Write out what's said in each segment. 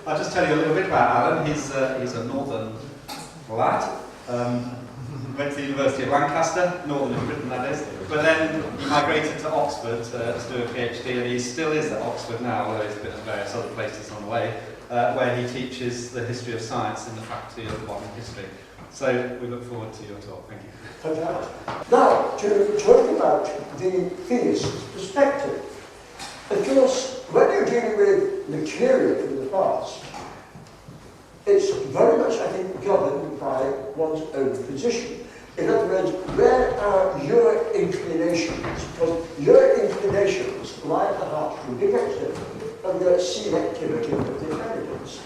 I'll just tell you a little bit about Alan. He's a northern lad. Went to the University of Lancaster, northern in Britain that is, but then he migrated to Oxford to do a PhD, and he still is at Oxford now, although he's been at various other places on the way, where he teaches the history of science in the Faculty of Modern History. So we look forward to your talk. Thank you. Fantastic. Now, to talk about the theist perspective. Of course, when you're dealing with material from the past, it's very much, I think, governed by one's own position. In other words, where are your inclinations? Because your inclinations lie at the heart of the directive of your selectivity of the candidates.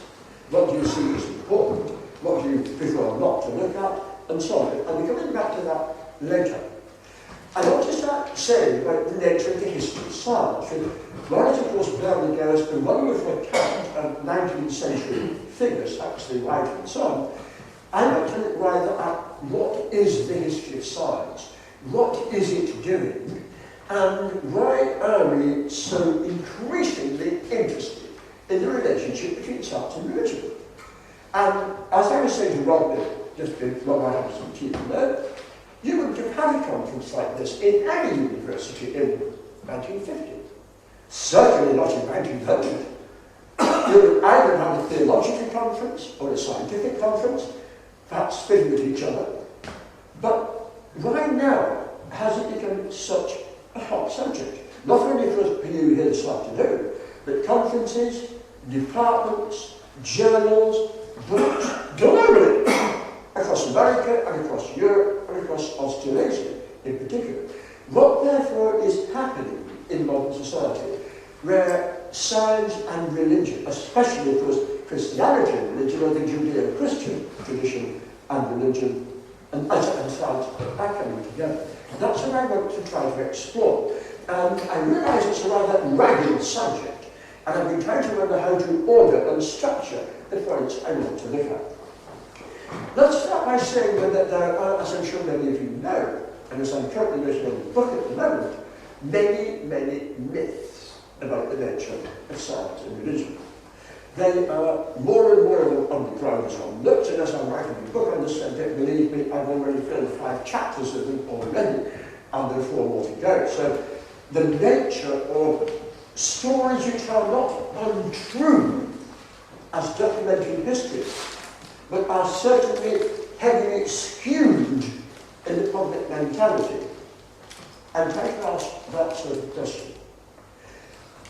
What do you see as important? What do you prefer not to look at? And so on. And we're coming back to that later. I want to start saying about the nature of the history of science. One is, of course, Burnley goes and one with an account of 19th century figures, actually White and so on. I want to look rather at what is the history of science, what is it doing, and why are we so increasingly interested in the relationship between science and religion. And as I was saying to Rob just before I had some tea there, you wouldn't have had a conference like this in any university in 1950. Certainly not in 1900. You would either have a theological conference or a scientific conference, perhaps fitting with each other. But why now has it become such a hot subject? Not only for you here this afternoon, but conferences, departments, journals, books, globally, across America and across Europe and across Australasia in particular. What therefore is happening in modern society, where science and religion, especially of course Christianity and religion, or the Judeo-Christian tradition and religion and science are coming together. And that's what I want to try to explore. And I realise it's a rather ragged subject, and I've been trying to remember how to order and structure the points I want to look at. Let's start by saying that there are, as I'm sure many of you know, and as I'm currently writing on the book at the moment, many, many myths about the nature of science and religion. They are more and more of them on the ground as one looks, and as I'm writing the book on this subject, believe me, I've already filled 5 chapters of them already, and there are 4 more to go. So the nature of stories which are not untrue as documenting history, but are certainly heavily skewed in the public mentality. And try to ask that sort of question.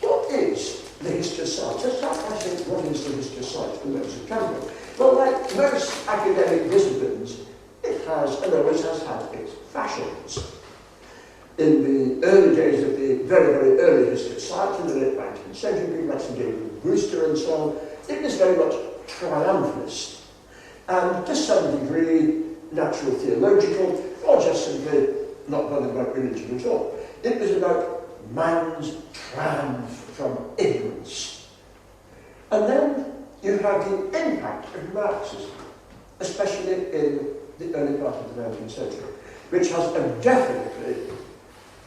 What is the history of science? Let's start by saying, what is the history of science for those who can do? Well, like most academic disciplines, it has and always has had its fashions. In the early days of the very, very early history of science, in the late 19th century, like Sir David Brewster and so on, it was very much triumphalist. And to some degree, natural theological, or just simply not bothered about religion at all. It was about man's triumph from ignorance. And then you have the impact of Marxism, especially in the early part of the 19th century, which has a definitely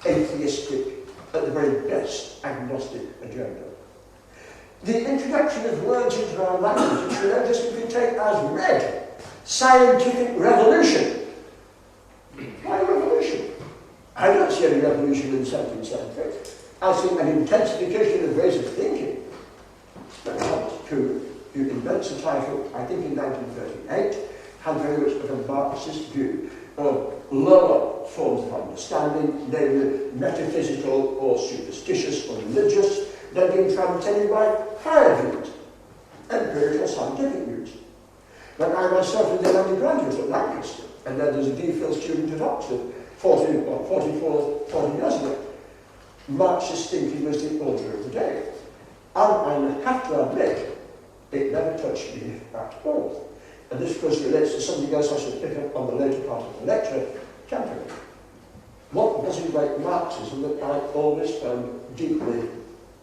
atheistic, at the very best, agnostic agenda. The introduction of words into our language, which we don't just simply take as read, scientific revolution. Why revolution? I don't see any revolution in the 17th century. I see an intensification of ways of thinking. But Thomas Kuhn, who invents the title, I think in 1938, had very much of a Marxist view of lower forms of understanding, namely metaphysical or superstitious or religious, then being transcended by higher views, empirical scientific views. When I myself was an undergraduate at Lancaster, and then there's a D.Phil student at Oxford, 40 years ago, Marxist thinking was the order of the day. And I have to admit, it never touched me at all. And this, of course, relates to something else I should pick up on the later part of the lecture, temperament. What was it about Marxism that I always found deeply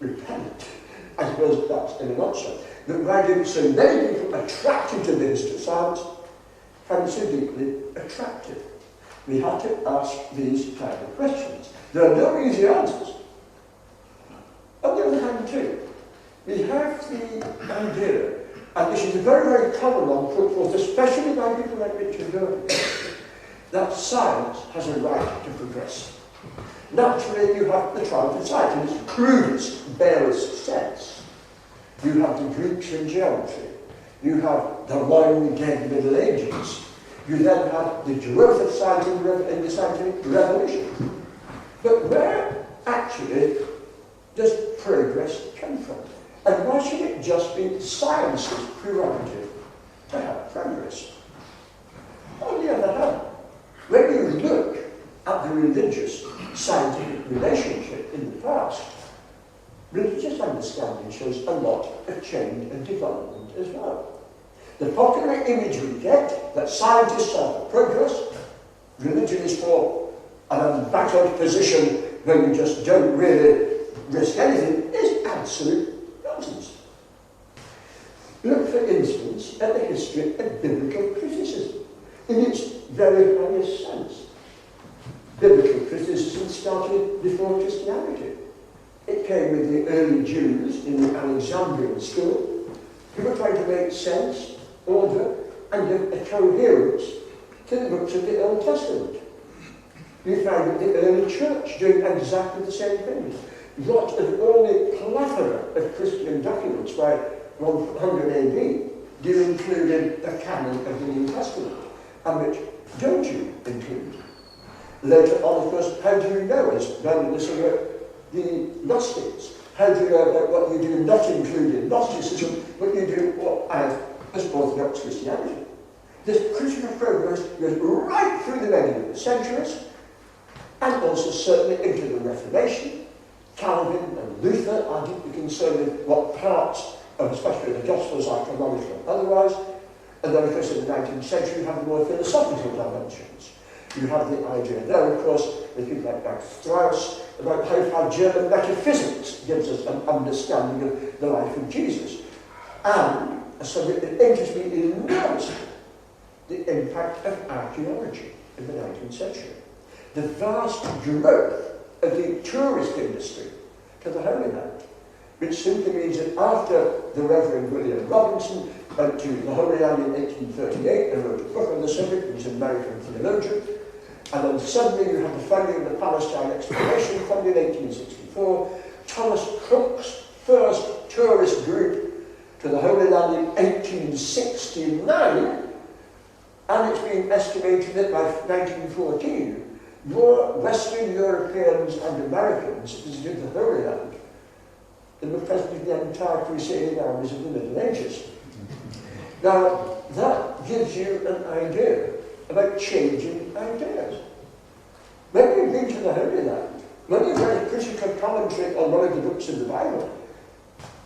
repellent? I suppose that's in a nutshell. That why did so many people attracted to the history of science find it so deeply attractive? We have to ask these kind of questions. There are no easy answers. On the other hand, too, we have the idea And this is a very, very common one put forth, especially by people like Richard Dawkins, that science has a right to progress. Naturally, you have the triumph of science in its crudest, barest sense. You have the Greeks in geometry. You have the long dead Middle Ages. You then have the growth of science in the scientific revolution. But where actually does progress come from? And why should it just be science's prerogative to have progress? On the other hand, when you look at the religious-scientific relationship in the past, religious understanding shows a lot of change and development as well. The popular image we get that scientists are for progress, religion is for an unbattled position where you just don't really risk anything, is absolute nonsense. Look, for instance, at the history of biblical criticism in its very highest sense. Biblical criticism started before Christianity. It came with the early Jews in the Alexandrian school who were trying to make sense, order, and give a coherence to the books of the Old Testament. You find the early church doing exactly the same thing. Not of all the plethora of Christian documents by 100 AD do you include in the canon of the New Testament, and which don't you include? Later on, of course, how do you know, as Brandon said about the Gnostics, how do you know about what you do not include in Gnosticism, what you do as Orthodox Christianity? This critical progress goes right through the many centuries, and also certainly into the Reformation. Calvin and Luther are deeply concerned with what parts of especially the Gospels are canonical and otherwise. And then, of course, in the 19th century, you have the more philosophical dimensions. You have the idea there, of course, with people like Strauss, about how German metaphysics gives us an understanding of the life of Jesus. And a subject that interests me enormously, the impact of archaeology in the 19th century. The vast growth of the tourist industry to the Holy Land, which simply means that after the Reverend William Robinson went to the Holy Land in 1838 and wrote a book on the subject, he was an American theologian, and then suddenly you have the funding of the Palestine Exploration Fund in 1864, Thomas Cook's first tourist group to the Holy Land in 1869, and it's been estimated that by 1914, more Western Europeans and Americans visited the Holy Land than were present in the entire crusading armies of the Middle Ages. Now, that gives you an idea about changing ideas. When you've been to the Holy Land, when you've read a critical commentary on one of the books of the Bible,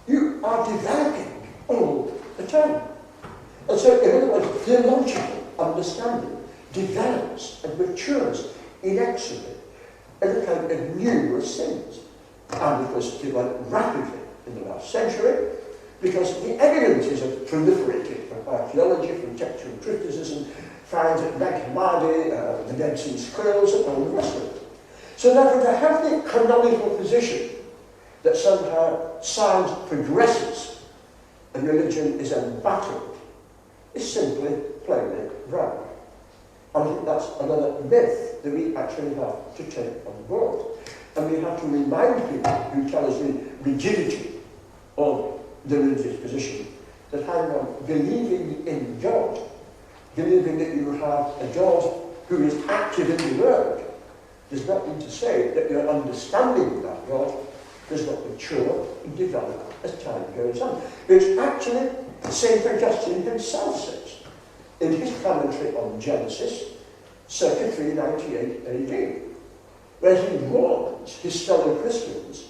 you are developing all the time. And so, in other words, theological understanding develops and matures inexorably in a kind of numerous things. And of course, it developed rapidly in the last century because the evidences have proliferated from archaeology, from textual criticism, finds at Nag Hammadi, the Dead Sea Scrolls, and all the rest of it. So therefore, to have the canonical position that somehow science progresses and religion is embattled is simply plainly wrong. And I think that's another myth that we actually have to take on board. And we have to remind people who tell us the rigidity of the religious position that hang on, believing in God, believing that you have a God who is active in the world, does not mean to say that your understanding of that God does not mature and develop as time goes on. Which actually St. Augustine himself says in his commentary on Genesis, circa 398 AD, where he warns his fellow Christians,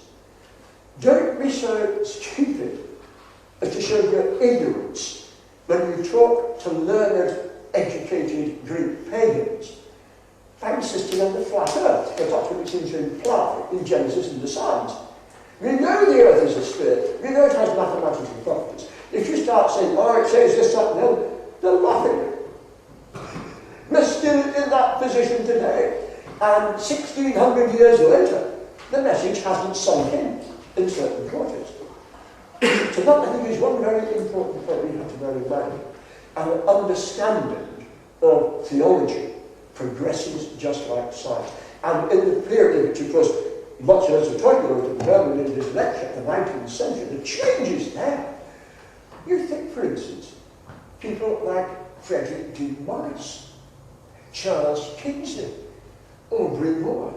don't be so stupid as to show your ignorance when you talk to learned, educated Greek pagans. By insisting on the flat earth, because that's what it seems to imply in Genesis and the signs. We know the earth is a sphere, we know it has mathematical properties. If you start saying, oh, it says this, that, and the other, they're laughing. We're still in that position today, and 1600 years later, the message hasn't sunk in certain quarters. So that, I think, is one very important point we have to bear in mind. Our understanding of theology progresses just like science. And in the period, which of course, much as the talking about in Berlin in his lecture, the 19th century, the changes there. You think, for instance, people like Frederick D. Morris, Charles Kingsley, Aubrey Moore,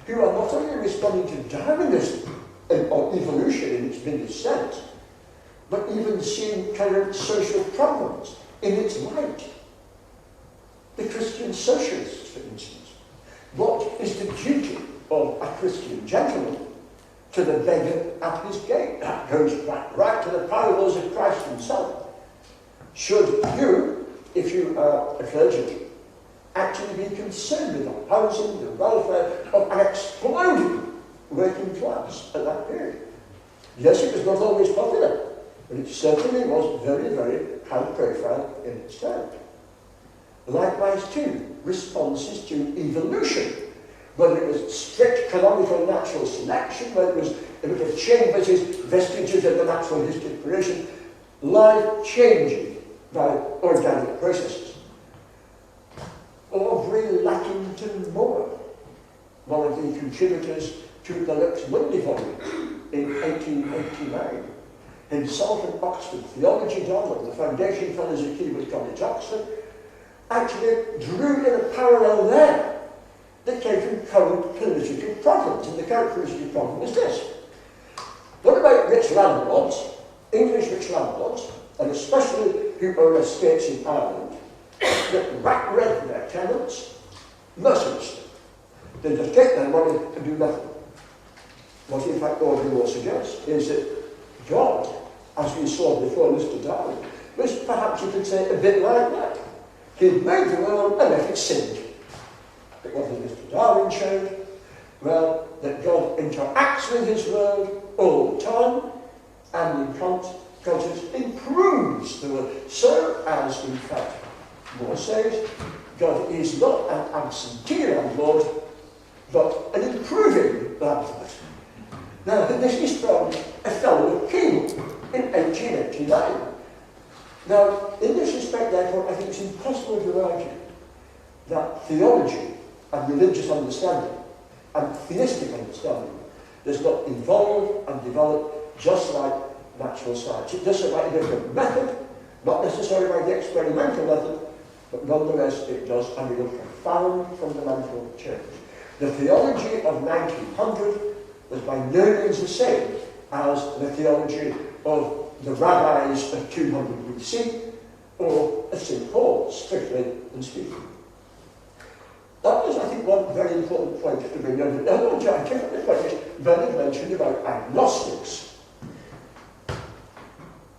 who are not only responding to Darwinism or evolution in its biggest sense, but even seeing current social problems in its light. The Christian socialists, for instance. What is the duty of a Christian gentleman to the beggar at his gate? That goes back right to the parables of Christ himself. Should you, if you are a clergyman, actually be concerned with the housing, the welfare of an exploding working class at that period? Yes, it was not always popular, but it certainly was very, very high profile in its time. Likewise, too, responses to evolution, whether it was strict canonical natural selection, whether it was a bit of Chambers' vestiges of the natural history of creation, life-changing by organic processes. Aubrey Lackington Moore, one of the contributors to the Lux Mundi volume in 1889, himself an Oxford theology doctor, the Foundation Fellows at Keble College, Oxford, actually drew in a parallel there that came from current political problems. And the current political problem is this. What about rich landlords, English rich landlords, and especially who own estates in Ireland, that rack-rent their tenants mercilessly? They just take their money and do nothing. What in fact Aubrey Moore suggests is that God, as we saw before Mr. Darwin, was perhaps, you could say, a bit like that. He made the world and let it sink. But what did Mr. Darwin show? Well, that God interacts with his world all the time, and in consequence improves the world. So as, in fact, Moore says, God is not an absentee landlord, but an improving landlord. Now, this is from a fellow King in 1889. Now, in this respect, therefore, I think it's impossible to argue that theology and religious understanding and theistic understanding does not evolve and develop just like natural science. It does so by a different method, not necessarily by the experimental method, but nonetheless it does undergo profound fundamental change. The theology of 1900 was by no means the same as the theology of the rabbis of 200 BC, or of St. Paul, strictly and speaking. That is, I think, one very important point to bring under. I want to take up the point Bernard mentioned about agnostics.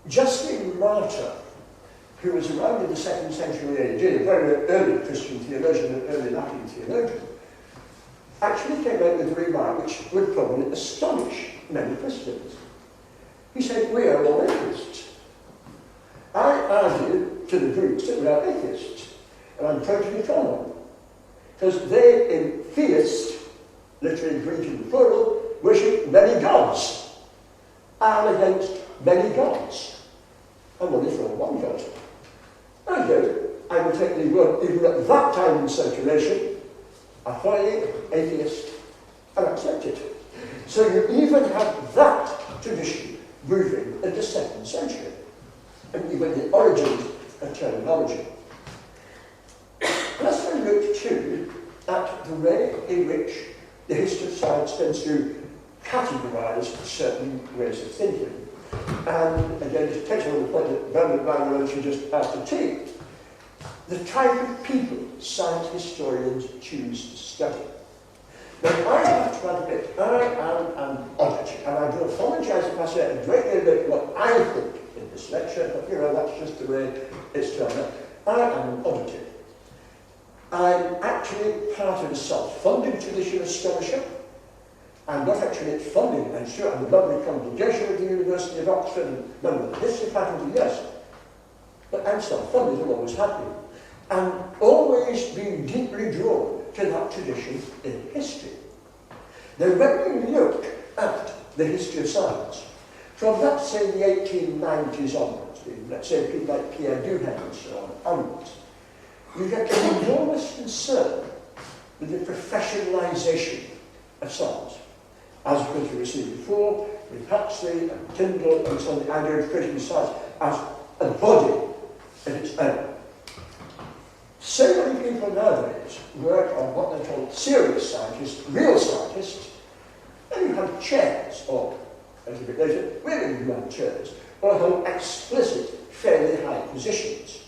Justin Martyr, who was around in the 2nd century AD, a very early Christian theologian and early Latin theologian, actually came out with a remark which would probably astonish many Christians. He said, we are all atheists. I argue to the Greeks that we are atheists, and I'm totally from them. Because they, in theist, literally Greek in the plural, worship many gods. I'm against many gods. I'm only for one god. I would take the word, even at that time in circulation, ahoy, atheist, and accept it. So you even have that tradition moving in the 2nd century, and even the origins of terminology. Let's then look too at the way in which the history of science tends to categorise certain ways of thinking. And again, just takes on the point that Bernard Van just ascertained, the type of people science historians choose to study. Now, I have to admit, I am an oddity, and I do apologise if I say a great deal about what I think in this lecture, but you know, that's just the way it's turned out. I am an oddity. I'm actually part of a self-funding tradition of scholarship. I'm not actually funding, I'm sure I'm a lovely congregation at the University of Oxford and member of the history faculty, yes. But I'm self-funded and always have been. And always been deeply drawn to that tradition in history. Now, when we look at the history of science, From, let's say, the 1890s onwards, let's say people like Pierre Duhem and so on, onwards, you get an enormous concern with the professionalisation of science. As we're going to see before, with Huxley and Tyndall and so on, the idea of creating science as a body in its own. So many people nowadays work on what they call serious scientists, real scientists, and you have chairs, or a little bit later, women who have chairs, or hold explicit, fairly high positions,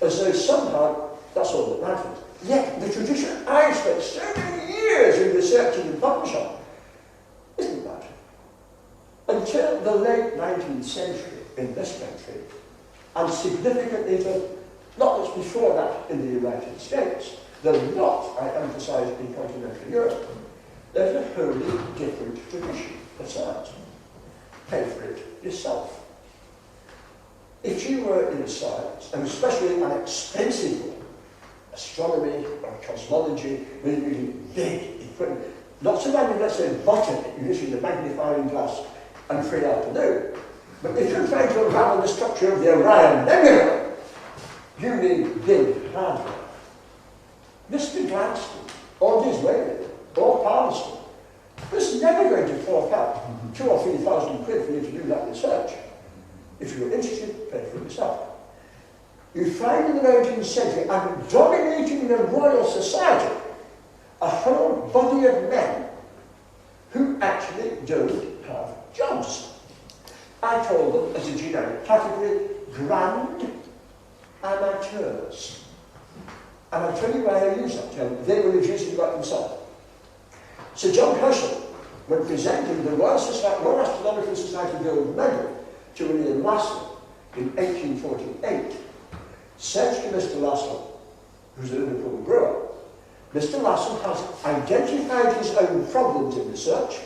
as though somehow that's all that matters. Yet the tradition I spent so many years in researching and publishing on isn't that. Until the late 19th century in this country, and significantly not much before that in the United States, though not, I emphasise, in continental Europe, there's a wholly different tradition of science. Pay for it yourself. If you were in science, and especially an expensive one, astronomy or cosmology, with really big equipment, not so much, let's say, botany, you're using the magnifying glass and free afternoon, but if you're trying to unravel the structure of the Orion Nebula, you need big hardware. Mr. Gladstone, or Disraeli, or Palmerston, was never going to fork out 2,000 or 3,000 quid for you to do that research. If you were interested, pay for it yourself. You find in the 19th century, and dominating the Royal Society, a whole body of men who actually don't have jobs. I call them, as a generic category, grand amateurs. And I'll tell you why I use that term. They will have used it about themselves. Sir John Herschel, when presenting the Royal Astronomical Society Gold Medal to William Lassell in 1848, said to Mr. Lassell, who's a Liverpool brewer, Mr. Lassell has identified his own problems in research.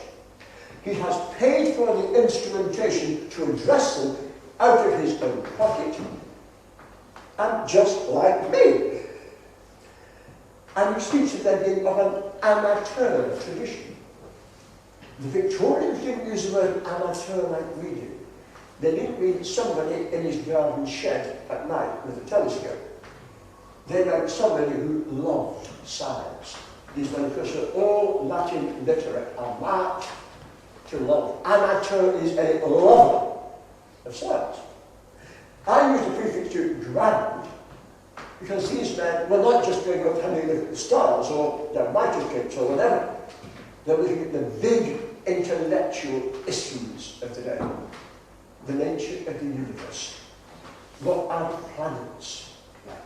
He has paid for the instrumentation to address them out of his own pocket, and just like me. And he speaks of there being of an amateur tradition. The Victorians didn't use the word amateur like we do. They didn't mean somebody in his garden shed at night with a telescope. They meant somebody who loved science. These men, of course, are all Latin literate, amat, to love. Amateur is a lover of science. I use the prefix to grand because these men were not just going up having a look at the stars or their microscopes or whatever. They were looking at the big intellectual issues of the day. The nature of the universe. What are planets like?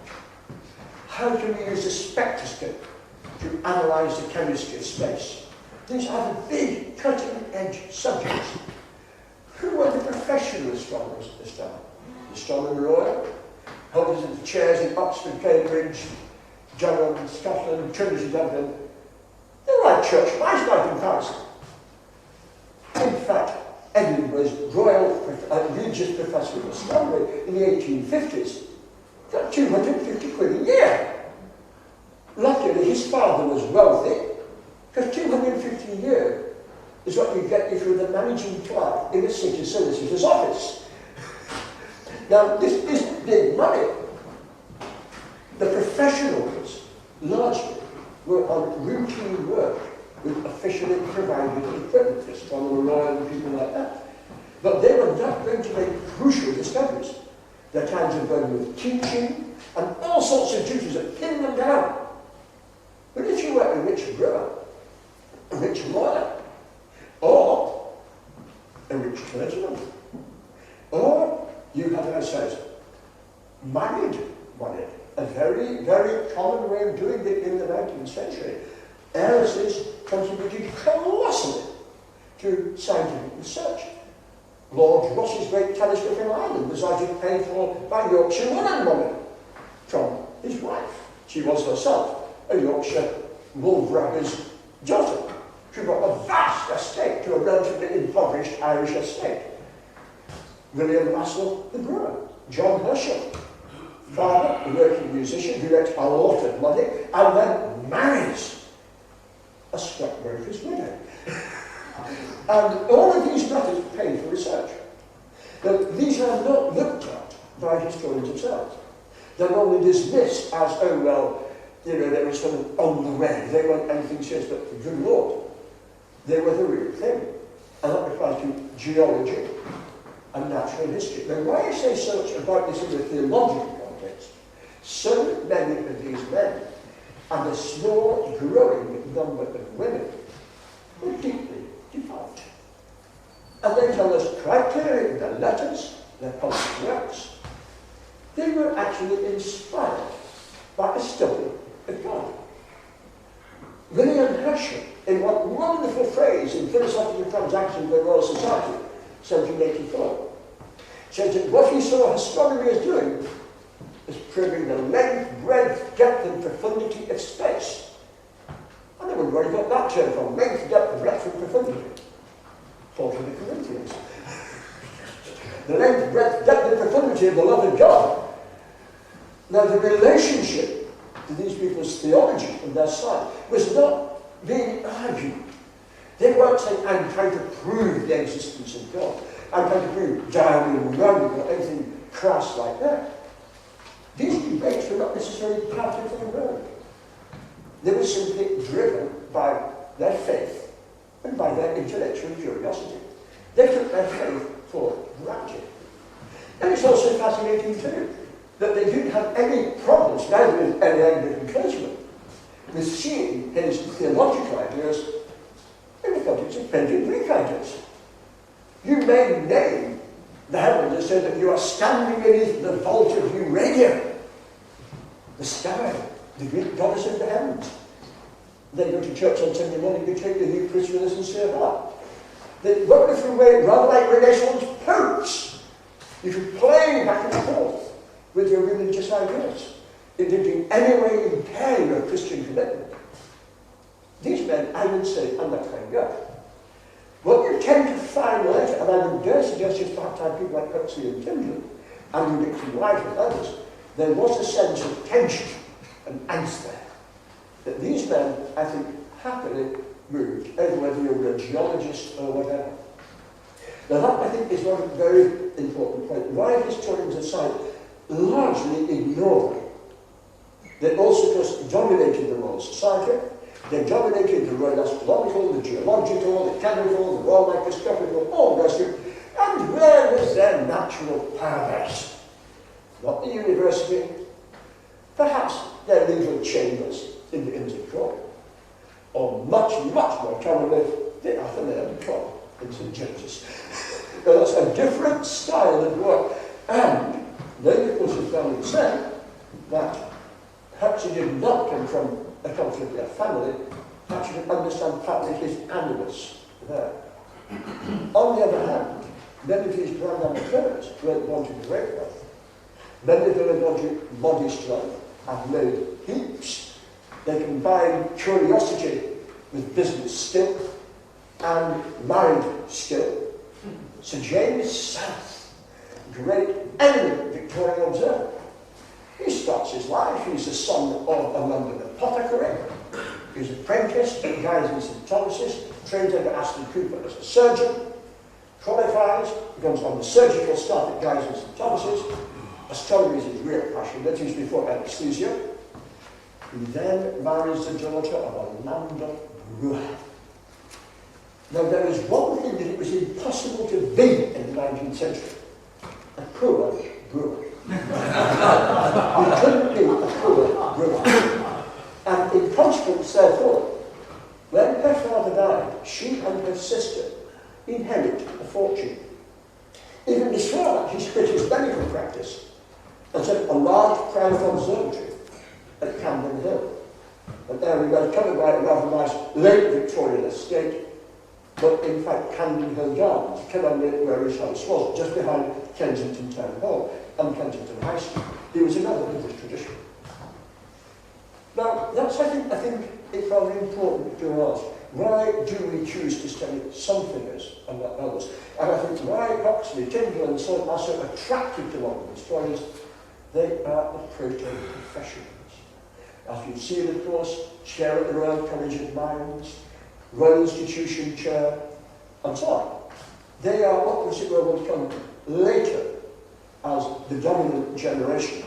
How can we use a spectroscope to analyse the chemistry of space? These are the big, cutting-edge subjects. Who were the professional astronomers at this time? The Astronomer Royal, holders of the chairs in Oxford, Cambridge, Durham, Scotland, Trinity, Dublin. They were like church mice by comparison. In fact, Edinburgh's Royal Regis Professor of Astronomy in the 1850s got 250 quid a year. Luckily, his father was wealthy, because 250 a year is what you get if you're the managing clerk in a city solicitor's office. Now, this isn't big money. The professionals, largely, were on routine work with officially provided equipment, Astronomer Royal and people like that. But they were not going to make crucial discoveries. Their times were going with teaching and all sorts of duties that pin them down. But if you were a rich brewer, a rich lawyer, or a rich clergyman, or you had, as I said, married money, a very, very common way of doing it in the 19th century. Heiresses contributed colossally to scientific research. Lord Ross's great telescope in Ireland was largely paid for by Yorkshire woman money from his wife. She was herself a Yorkshire wool-grabber's daughter. She got a vast estate to a relatively impoverished Irish estate. William Lassell, the brewer. John Herschel, father, a working musician who gets a lot of money and then marries a stockbroker's widow. And all of these matters paid for research. Now, these are not looked at by historians themselves. They're only dismissed as, oh, well, you know, they were sort of on the way. They weren't anything serious, but good Lord, they were the real thing. And that applies to geology and natural history. Now, why I say so much about this in the theological context, so many of these men, and a small, growing number of women, were deeply devout. And they tell us quite clearly in their letters, their public works, they were actually inspired by a study of God. William Herschel, in one wonderful phrase in Philosophical Transactions of the Royal Society, 1784, says that what he saw astronomy as doing is proving the length, breadth, depth, and profundity of space. I don't know where he got that term from, length, depth, breadth, and profundity. Paul to the Corinthians. The length, breadth, depth, and profundity of the love of God. Now, the relationship to these people's theology on their side was not being argued. They weren't saying, I'm trying to prove the existence of God. I'm trying to prove Darwin, Rundgren, or anything crass like that. These debates were not necessarily part of their road. They were simply driven by their faith and by their intellectual curiosity. They took their faith for granted. And it's also fascinating too, that they didn't have any problems, neither with any Anglican clergyman, with seeing his theological ideas in the context of plenty Greek ideas. You may name the heavens and say that you are standing beneath the vault of Urania, the sky, the Greek goddess of the heavens. They go to church on Sunday morning, you take the Eucharist with a sincere heart. They work a different way, rather like Renaissance popes. You should play back and forth with your religious ideas. It didn't in any way impair your Christian commitment. These men, I would say, are not kind of. What you tend to find later, and I would dare suggest just perhaps time people like Huxley and Tyndall, and Dixon White and others, there was a sense of tension and angst there. That these men, I think, happily moved, over whether you were a geologist or whatever. Now that, I think, is one very important point. Why historians aside largely ignore them. They also, of course, dominated the Royal Society. They dominated the Royal Astronomical, the Geological, the Chemical, the Royal Microscopical, all the rest of it. And where was their natural paradise? Not the university, perhaps their legal chambers in the Inns of Court, or much, much more commonly, the Athenaeum Club in St. James's. Now, that's a different style of work. And they, of course, have found it said that perhaps he did not come from a conflict family, perhaps you can understand partly his animus there. On the other hand, many of his grand amateurs weren't born to great wealth. Many of them were born to modest wealth and made heaps. They combined curiosity with business skill and married skill. Sir James South, great eminent Victorian observer. He starts his life, he's the son of a London apothecary. He's apprenticed at Guy's and St Thomas's, trains under Aston Cooper as a surgeon, qualifies, becomes on the surgical staff at Guy's and St Thomas's. Astronomy is his real passion, that is before anesthesia. He then marries the daughter of a landed brewer. Now there is one thing that it was impossible to be in the 19th century. A poor brewer. You couldn't be a poor brewer. And in consequence, therefore, when her father died, she and her sister inherit a fortune. Even before that, he quit his medical practice and set up a large private observatory at Camden Hill. And there we were covered by a rather nice late Victorian estate, but in fact Camden Hill Gardens, came under where his house was, just behind Kensington Town Hall and Kensington High Street. He was another English tradition. Now, that's, I think it's rather important to ask, why do we choose to study some figures and not others? And I think why Huxley, Tyndall and so on are so attractive to modern historians, they are the proto-professionals. As you've seen, of course, chair at the Royal College of Mines, Royal Institution chair, and so on. They are what was it will come later as the dominant generation.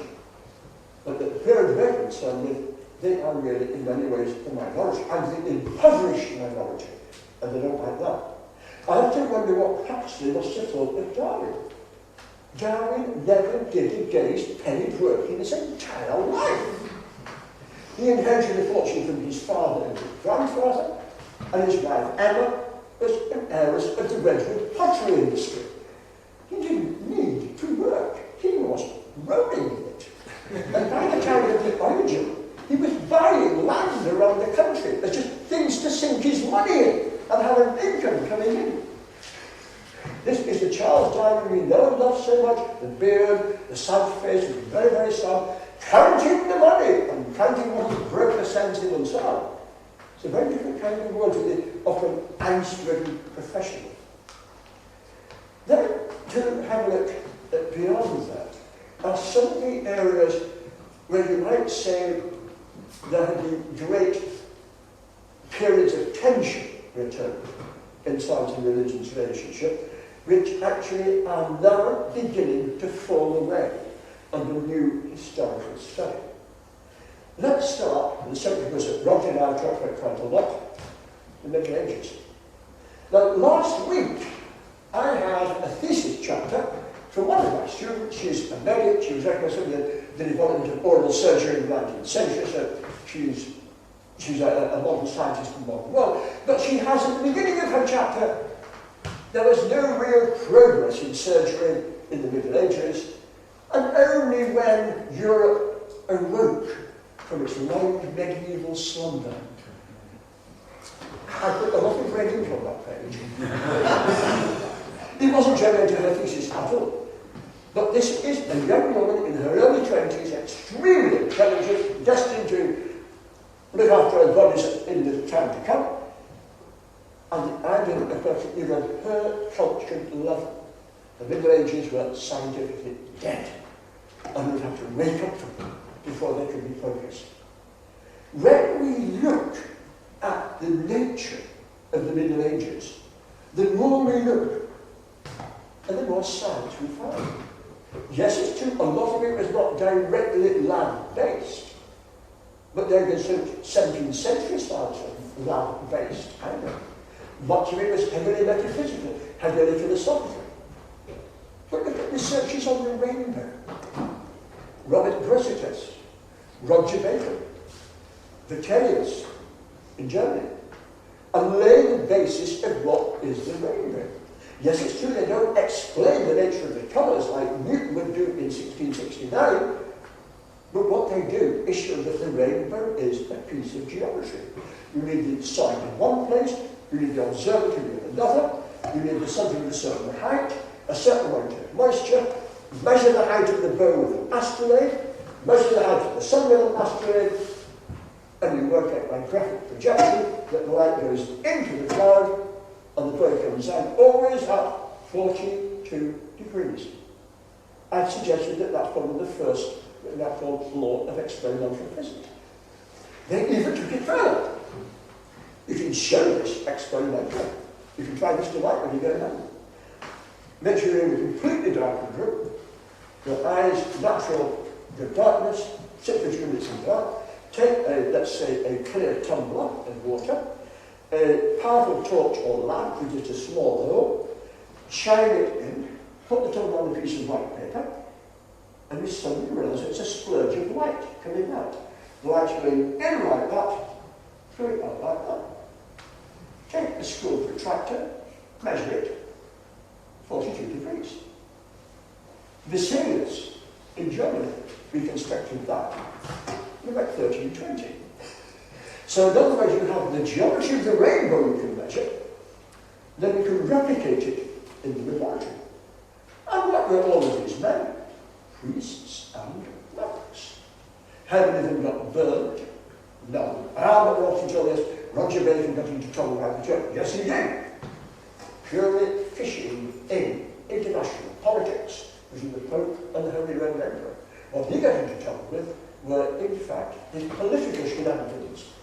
But the period they're concerned with, they are really in many ways the minority, and the impoverished minority, and they don't like that. I have to wonder what Huxley must have thought of Darwin. Darwin never did a day's paid work in his entire life. He inherited a fortune from his father and his grandfather, and his wife Emma was an heiress of the Redwood pottery industry. He didn't need to work. He was rolling in it. And by the time of the origin, he was buying land around the country. There's just things to sink his money in and have an income coming in. This is the Charles Darwin we know and love so much, the beard, the sad face, which is very, very sad, counting the money and counting what he broke a cent in and so on. It's a very different kind of world to the often angst-ridden professional. Then, to have a look at beyond that, are some of the areas where you might say there have been great periods of tension returned in science and religion's relationship, which actually are now beginning to fall away under new historical study. Let's start with the subject that Roger and I have talked about quite a lot, the Middle Ages. Now, last week, I had a thesis chapter from one of my students. She's a medic. She was recognized in the development of oral surgery in the 19th century, so she's a modern scientist in the modern world. But she has, at the beginning of her chapter, there was no real progress in surgery in the Middle Ages, and only when Europe awoke from its long medieval slumber. I put a lot of red ink on that page. It wasn't generated her thesis at all. But this is a young woman in her early 20s, extremely intelligent, destined to look after her bodies in the time to come. And I didn't perfectly read her cultured level. The Middle Ages were scientifically dead, and we'd have to wake up from them before they could be focused. When we look at the nature of the Middle Ages, the more we look, and the more science we find. Yes, it's true, a lot of it was not directly land-based, but there was some 17th century science was land-based, either. Much of it was heavily metaphysical, heavily philosophical. But look at researches on the rainbow. Robert Grosseteste, Roger Bacon, Vitellius in Germany, and lay the basis of what is the rainbow. Yes, it's true they don't explain the nature of the colours like Newton would do in 1669, but what they do is show that the rainbow is a piece of geometry. You need the sun in one place, you need the observatory in another, you need the sun at a certain height, a certain amount of moisture, measure the height of the bow with an astrolabe, measure the height of the sun with an astrolabe, and you work out by graphic projection that the light goes into the cloud and the bow comes out always at 42 degrees. I've suggested that that's one of the first, what they're called law of experimental physics. They even took it further. You can show this experimentally. You can try this to light when you go home. Make sure you're in a completely darkened room. Your eyes, natural, good darkness, sit for 2 minutes in the dark. Take, let's say, a clear tumbler of water, a powerful torch or lamp with just a small hole, shine it in, put the tumbler on a piece of white paper, and you suddenly realise it's a splurge of light coming out. The light's going in like that, through it out like that. Take the screw protractor, measure it, 42 degrees. Vesalius in Germany reconstructed that in about 1320. So in other words, you have the geometry of the rainbow you can measure, then you can replicate it in the laboratory. And what were all of these men? Priests and monks. How many of them got burned? No. Albert Ross told us Roger Bacon got into trouble about the church. Yes, he did. Purely fishing in international politics between the Pope and the Holy Roman Emperor. What he got into trouble with were, in fact, his political shenanigans.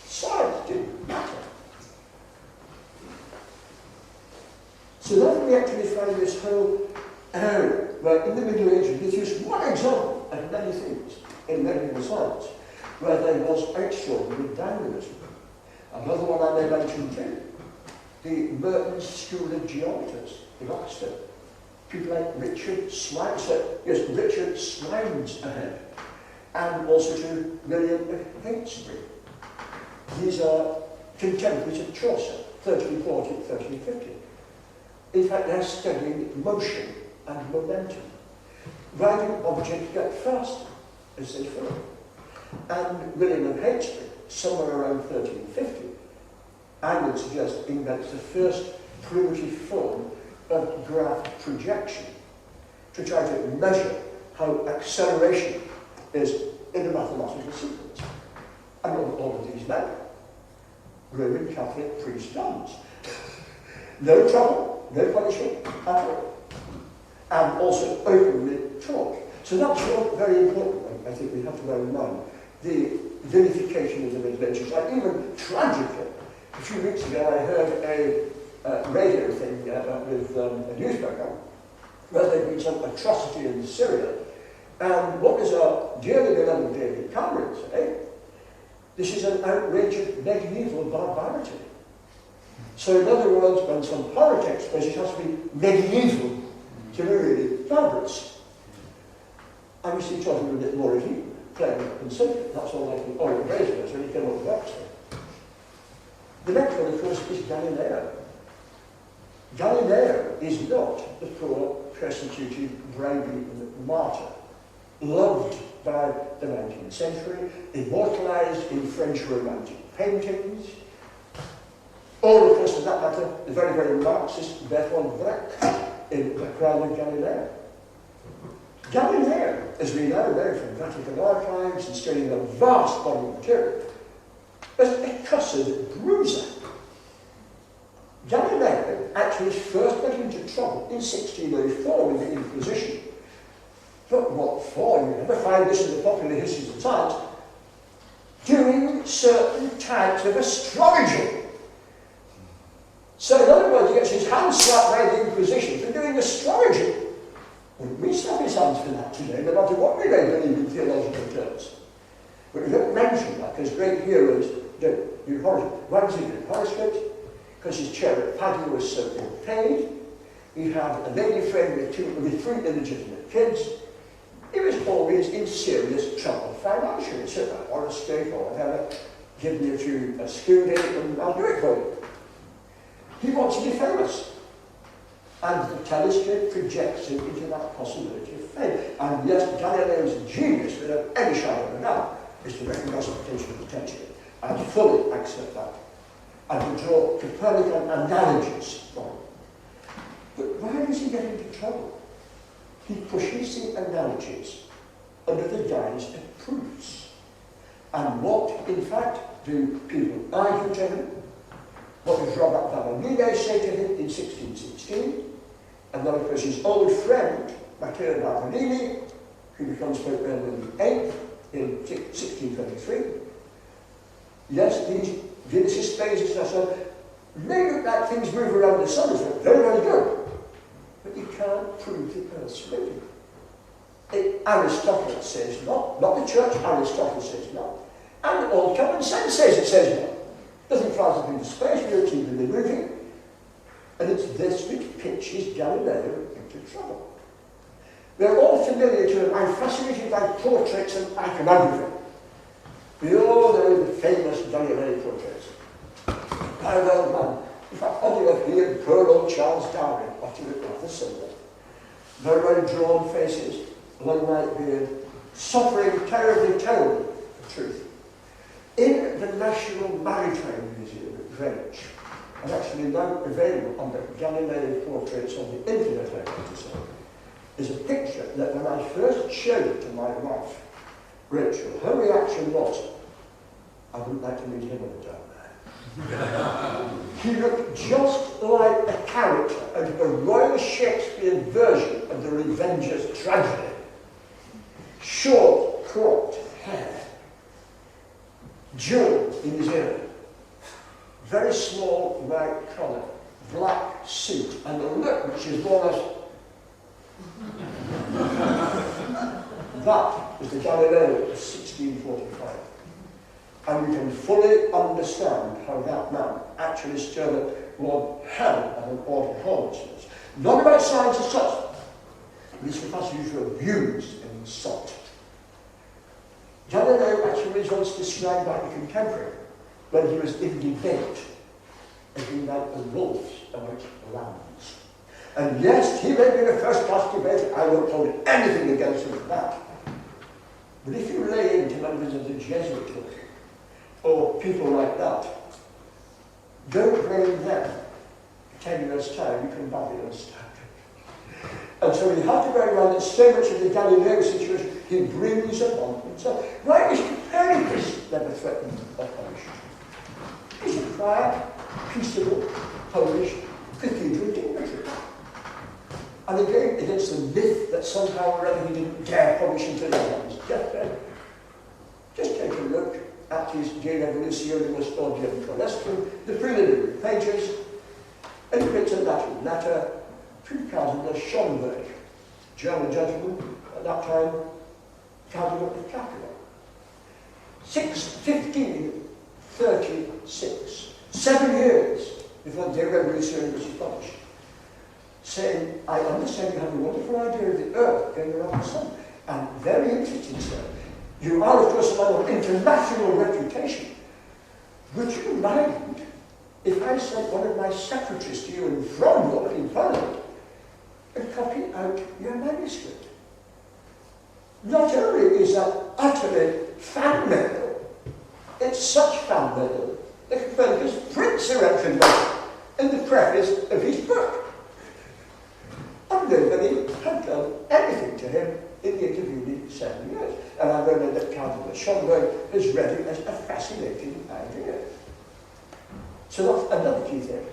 Science didn't matter. So then we actually find this whole area where in the Middle Ages, which is one example of many things in medical science, where there was extraordinary dynamism. Another one I may mention too, the Merton's School of Geometers in Oxford. People like Richard Slimes, Richard Slimes ahead, and also to William of Heytesbury. These are contemporaries of Chaucer, 1340, 1350. In fact, they're studying motion and momentum. Why do objects get faster as they fall? And William of Heytesbury, somewhere around 1350, I would suggest invents the first primitive form of graph projection to try to measure how acceleration is in a mathematical sequence. And all of these men, Roman Catholic priest dons. No trouble, no punishment at all. And also openly taught. So that's one very important one I think we have to bear in mind. The vilification of the Middle Ages. Like even tragically, a few weeks ago I heard a radio thing with a news program where there'd been some atrocity in Syria. And what does our dearly beloved David Cameron say? This is an outrage of medieval barbarity. So in other words, when some horror takes place, it has to be medieval to be really barbarous. I was talking a bit more of you, playing up and singing. That's all like the oil razor, so you came up with that stuff. The next one, of course, is Galileo. Galileo is not the poor, persecuted, browbeaten martyr, loved by the 19th century, immortalised in French romantic paintings, or, of course, for that matter, the very, very Marxist Bertolt Brecht in The Crown of Galileo. Galileo, as we now know from Vatican archives and studying a vast body of material, was a cussed bruiser. Galileo actually first got into trouble in 1604 with the Inquisition. But what for? You never find this in the popular histories of the times. Doing certain types of astrology. So in other words, he gets his hands slapped by the Inquisition for doing astrology. Wouldn't we slap his hands for that today, no matter what we may believe in theological terms? But we don't mention that, because great heroes don't do horoscopes. Why was he doing horoscopes? Because his chair at Padua was so ill-paid. He had a lady friend with three illegitimate kids. He was always in serious trouble financially. So a horoscope or whatever, give me a few scudi and I'll do it for you. He wants to be famous. And the telescope projects him into that possibility of fame. And yes, Galileo's genius, without any shadow of a doubt, is to recognise the potential potentially. And fully accept that. And to draw Copernican analogies from it. But why does he get into trouble? He pushes the analogies under the guise of proofs. And what, in fact, do people argue to him? What does Robert Valentine say to him in 1616? And then, of course, his old friend, Matteo Valentini, who becomes Pope Benedict VIII in 1623. Yes, these Venus' phases are so, may look like things move around the sun, so very, very good. But you can't prove the Earth's moving. Aristotle says not the church, Aristotle says not. And all common sense says it says not. Doesn't fly up into space, we don't keep them moving. And it's this which pitches Galileo into trouble. We're all familiar to him. I'm fascinated by portraits and iconography. We all know the famous Galileo portraits. Proud old man. In fact, on the left here, poor old Charles Darwin, watching it rather similar. Very, very drawn faces, long white beard, suffering terribly, terribly for truth. In the National Maritime Museum at Greenwich, and actually now available on the Galileo portraits on the internet, I want to say, is a picture that when I first showed it to my wife, Rachel, her reaction was, I wouldn't like to meet him when down there. He looked just like a character out of a Royal Shakespeare version of the Revenger's tragedy. Short, cropped hair, jewel in his ear, very small white collar, black suit and a look which is more or less... That was the Galileo of 1645. And we can fully understand how that man actually stirred up what had an order homelessness. Not about science as such. This capacity to abuse and insult. Galileo actually was once described by a contemporary when he was in debate as being like the wolves amongst lambs. And yes, he may be in a first-class debate. I won't hold anything against him for that. But if you lay into members of the Jesuit Church, or people like that, don't blame them. 10 years' time, you can badly understand. And so you have to bear in mind that so much of the Galileo situation he brings upon himself. Right, Mr. Copernicus never threatened or punished. He's a quiet, peaceable, Polish cathedral dignitary. And again, against the myth that somehow or other he didn't dare publish into the hands. Just take a look at his De Revolutionibus Ordium Coelestrum, the preliminary pages, and he picks a Latin letter to Cardinal Schomburg, German gentleman at that time, Cardinal of Capua. 1536, 7 years before De Revolutionibus was published, saying, I understand you have a wonderful idea of the earth going around the sun, and very interesting, sir. You are, of course, a man of international reputation. Would you mind if I sent one of my secretaries to you in Fromlock in Poland and copy out your manuscript? Not only is that utterly fan mail, it's such fan mail that Copernicus prints a reference in the preface of his book. And nobody had done anything to him in the intervening 7 years. And I know that Cardinal Schomburg has read it as a fascinating idea. So that's another key thing.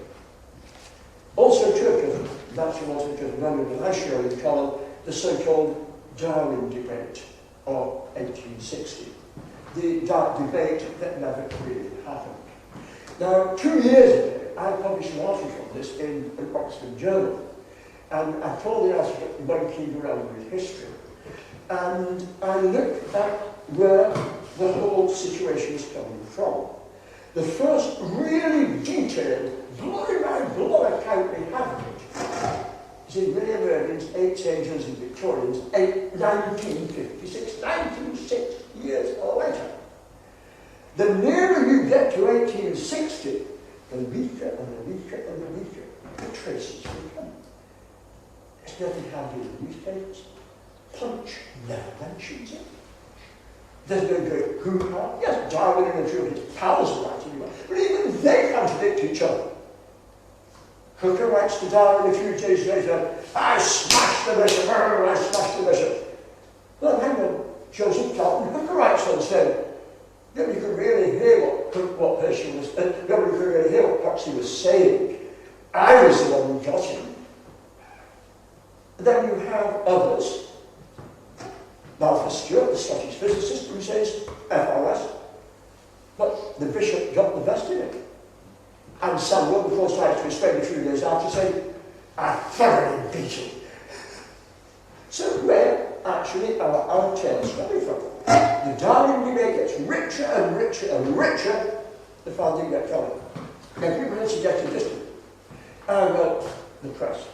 Also Churchism, that's also just remember that I show in column the so-called Darwin debate of 1860. The debate that never really happened. Now, 2 years ago, I published an article on this in an Oxford journal. And I called the article Monkeying Around with History. And I looked at where the whole situation is coming from. The first really detailed, blow-by-blow account we have of it is in William Irving's 8 Angels and Victorians, 1956, 96 years later. The nearer you get to 1860, the weaker and the weaker and the weaker the traces become. There's nothing handy in the newspapers. Punch never mentions it. There's no great hoo-ha. Yes, Darwin and a few of his pals writing about it, but even they contradict each other. Hooker writes to Darwin a few days later, I smashed the bishop, I smashed the bishop. Well, hang on, Joseph Dalton Hooker writes and said, nobody could really hear what Herschel was, nobody could really hear what Huxley was saying. I was the one who got him. Then you have others. Malthus Stewart, the Scottish physicist, who says FRS, but the bishop got the best in it. And Samuel, of course, likes to explain a few days after, saying, I thoroughly beat him. So where actually are our tales coming from? The Darwin debate gets richer and richer and richer the farther you get from it. Now, people are suggesting this. The press.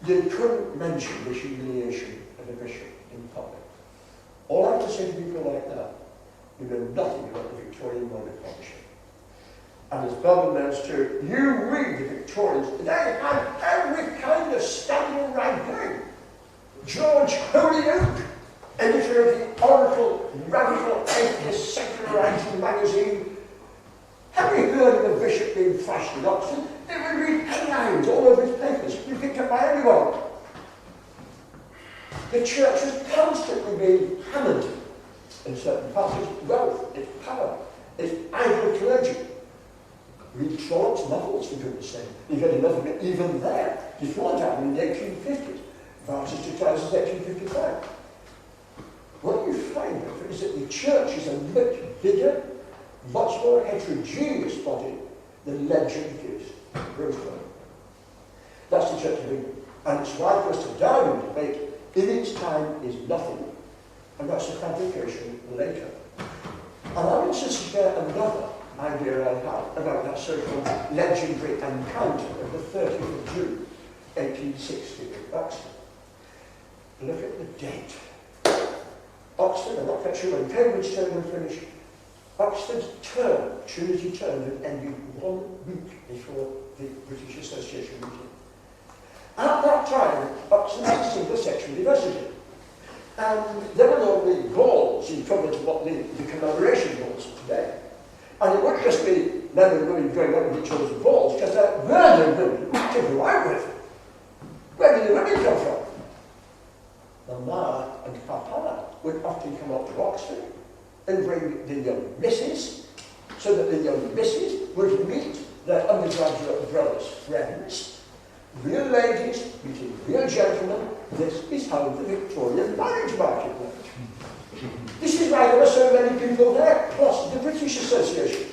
You couldn't mention the humiliation of a bishop in public. All I have to say to people like that, you know nothing about the Victorian mode of publishing. And as Belden knows too, you read the Victorians, they had every kind of scandal right thing. George Holyoake, editor of the Oracle Radical Atheist Secularizing magazine. Have you heard of a bishop being thrashed in Oxford? They would read headlines all over his papers. You picked up by everyone. The church was constantly being hammered in certain parts. Its wealth, its power, its idle clergy. Read Trollope's novels, for goodness sake. You get enough of it even there, before that, in the 1850s. Versus 1855. What you find is that the church is a much bigger, much more heterogeneous body than legend gives Rosewell. That's the Church of England. And it's why for us to Darwin debate in its time is nothing, and that's a fabrication later. And I want to share another idea I have about that so-called legendary encounter of the 30th of June, 1860 in Oxford. Look at the date. Oxford, I'm not quite sure when Cambridge turned and finished. Oxford's term, Trinity term, had ended 1 week before the British Association meeting. At that time, Oxford was a single-sex university. And there were normally balls in front of what the commemoration balls of today. And it wouldn't just be men and women going out with each other's balls, because there were no women to go out with. Where did the women come from? Mama and Papa would often come up to Oxford and bring the young misses, so that the young misses would meet their undergraduate brothers' friends. Real ladies meeting real gentlemen. This is how the Victorian marriage market worked. This is why there were so many people there, plus the British Association.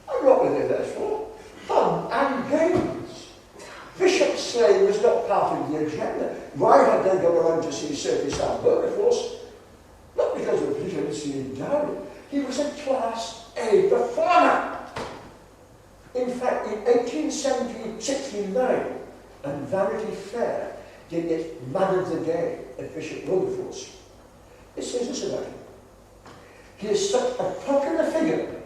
And what were they there for? Fun and games. Bishop slaying was not part of the agenda. Why had they gone around to see Sir Sam Wilberforce? Not because of his seeing Darwin. He was a Class A performer. In fact, in 1869, and Vanity Fair did its Man of the Day at Bishop Wilberforce. It says this about him. He is such a popular figure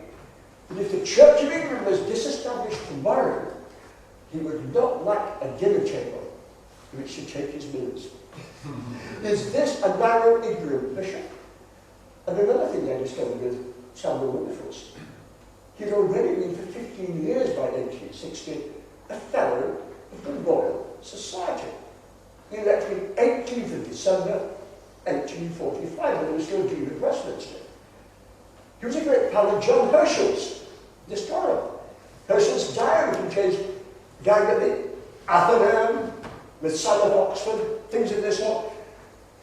that if the Church of England was disestablished tomorrow, he would not lack a dinner table in which to take his meals. Is this a narrow, ignorant bishop? And another thing I discovered with Samuel Wilberforce. He'd already been for 15 years by 1860 a fellow of the Royal Society. Elected 18th of December 1845, when he was still Dean of Westminster. He was a great pal of John Herschel's, the historian. Herschel's diary contains down at the Atheism, with Son of Oxford, things of this sort.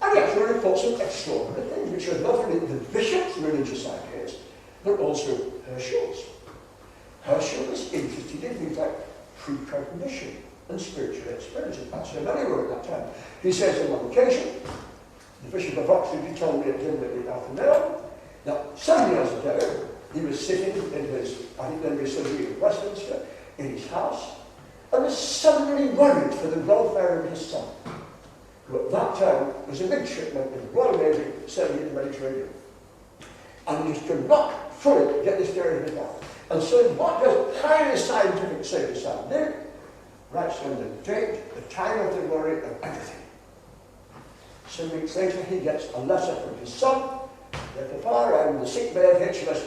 And he actually reports some extraordinary things, which are not only the bishop's religious ideas, but also Herschel's. Herschel was interested in things like precognition and spiritual experience. That's so many were at that time. He says on one occasion, the Bishop of Oxford, he told me at dinner at the Athenaeum, that some years ago, he was sitting in his, I think then he was still in Westminster, in his house, and was suddenly worried for the welfare of his son, who at that time was a midshipman in the Royal Navy serving in the Mediterranean. And he just could not fully get this theory in his mind. And so what does highly scientific service do? Writes down the date, the time of the worry, and everything. Some weeks later, he gets a letter from his son. Papa, I'm the sick bay of HMS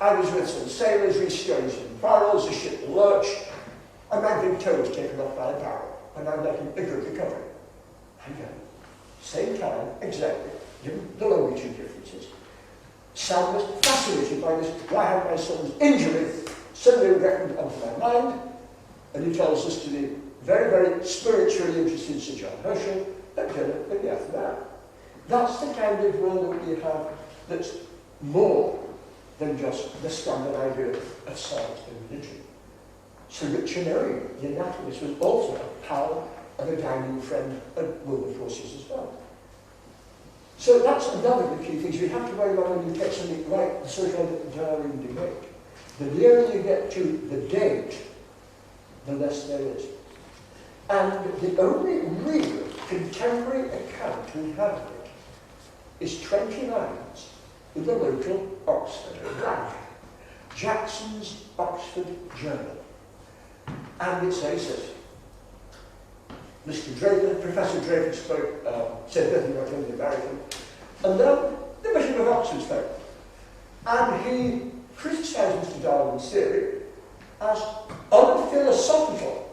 I was with some sailors restoring some barrels, the ship lurched, and my big toe was taken off by a barrel, and I'm making a good recovery. And then, same time, exactly, given the longitude differences, Sam was fascinated by this, why had my son's injury suddenly reckoned onto my mind, and he tells us to the very, very spiritually interested Sir John Herschel at dinner in the Athenaeum. That's the kind of world that we have that's more than just the standard idea of science and religion. Sir Richard Owen, the anatomist, was also a pal and a dining friend at Wilberforce's as well. So that's another of the key things. You have to worry about when you get something like the so-called Darwin debate. The nearer you get to the date, the less there is. And the only real contemporary account we have of it is 20 lines in the local Oxford Blank, Jackson's Oxford Journal. And it says this. Mr. Draper, Professor Draper spoke, said nothing about him, the American, and then the Bishop of Oxford spoke. And he criticised Mr. Darwin's theory as unphilosophical,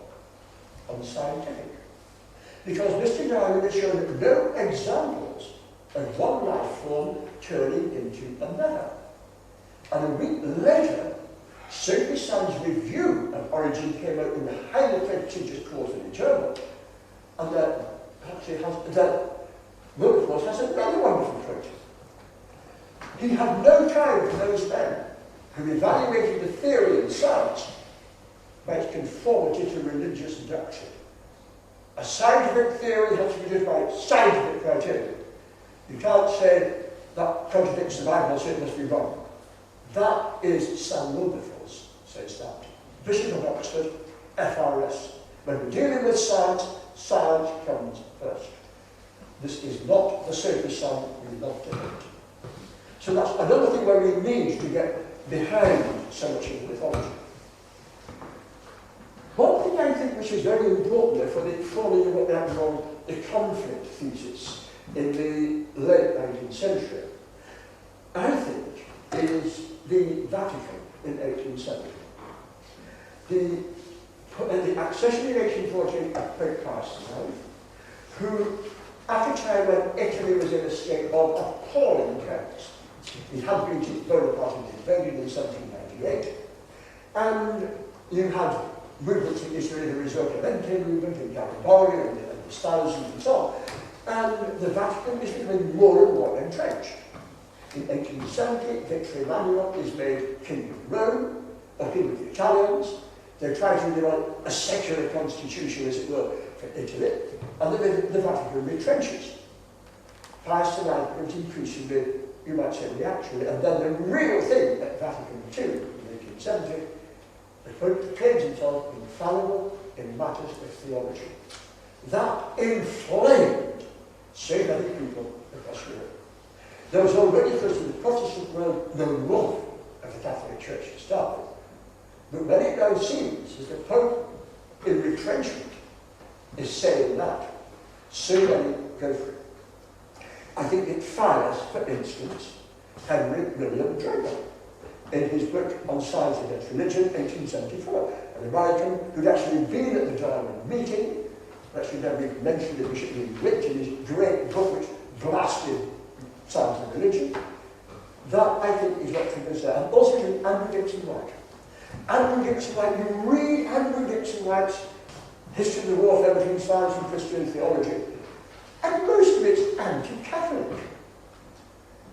unscientific. Because Mr. Darwin had shown no examples of one life form turning into another. And a week later, Sophie Sand's review of Origin came out in a highly prestigious quarterly journal. And Wilberforce has another wonderful quote. He had no time for those men who evaluated the theory and science by its conformity to religious doctrine. A scientific theory has to be judged by scientific criteria. You can't say that contradicts the Bible, so it must be wrong. That is Sam Wilberforce, says that. Bishop of Oxford, FRS. When we're dealing with science, science comes first. This is not the circus song we love to hate. So that's another thing where we need to get behind so much of the mythology. One thing I think which is very important for the following what they call the conflict thesis in the late 19th century, I think, is the Vatican in 1870. The accession in 1814 of Pope Pius IX, who, at a time when Italy was in a state of appalling chaos, it had been Bonaparte invaded in 1798, and you had movements in Italy, the Risorgimento movement in Garibaldi and the Stalinism and so on, and the Vatican is becoming more and more entrenched. In 1870, Victor Emmanuel is made King of Rome, or King of the Italians. They try to develop a secular constitution, as it were, for Italy, and the Vatican retrenches. Pius IX becomes increasingly, you might say, reactionary, and then the real thing at Vatican II, in 1870, the Pope proclaims himself infallible in matters of theology. That inflamed so many people across Europe. There was already, because in the Protestant world, no love of the Catholic Church to start with. But when it now seems as the Pope, in retrenchment, is saying that, so many go for it. I think it fires, for instance, Henry William Draper in his book on Science Against Religion, 1874, an American who'd actually been at the Darwin meeting. Actually, never mentioned the Bishop being Witt in his great book which blasted Science and Religion. That, I think, is what triggers there. And also in Andrew Dixon White. Andrew Dixon White, you read Andrew Dixon White's History of the Warfare Between Science and Christian Theology, and most of it's anti-Catholic.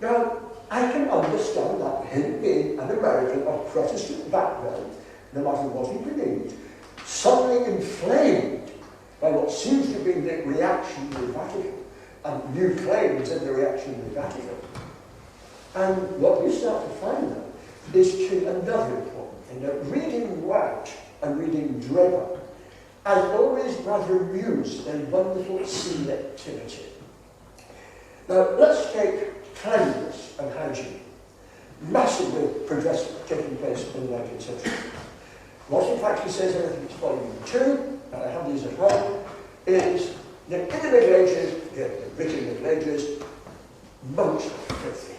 Now, I can understand that him being an American of Protestant background, no matter what he believed, suddenly inflamed by what seems to be the reaction in the Vatican, and new claims in the reaction in the Vatican. And what we start to find now is another important thing. Now, reading White and reading Draper, I'm always rather amused at wonderful selectivity. Now, let's take cleanliness and hygiene. Massively progressive taking place in the 19th century. What in fact he says, and I think it's volume 2, and I have these at home, is that in the Middle Ages, the British Middle Ages, monks were filthy.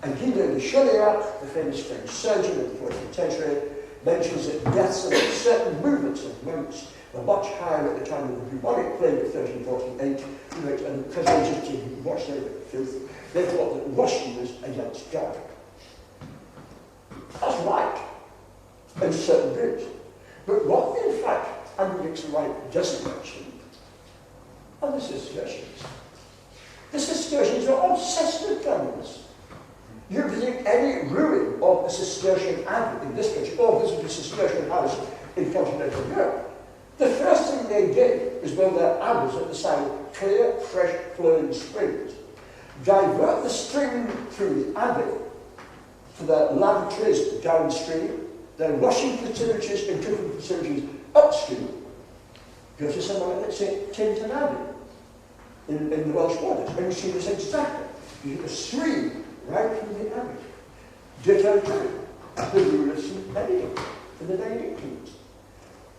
And Guido de Chauliac, the famous French surgeon of the 14th century, mentions that deaths and certain movements of monks were much higher at the time of the bubonic plague of 1348, and because they just didn't wash their filth, they thought that washing was against God. That's right, in certain groups. But what, in fact, Andrew Dixon White doesn't mention are the Cistercians. The Cistercians are obsessed with cleanliness. You visit any ruin of a Cistercian abbey in this country, or visit a Cistercian house in continental Europe, the first thing they did was build their abbeys at the side of clear, fresh, flowing springs, divert the stream through the abbey to their lavatories downstream, their washing facilities and cooking facilities upstream, go to somewhere like, let's say, Tintern Abbey in the Welsh waters, and you see this exactly. You get a stream right from the abbey. Ditto too, the rule of St. Benedict for the Benedictines.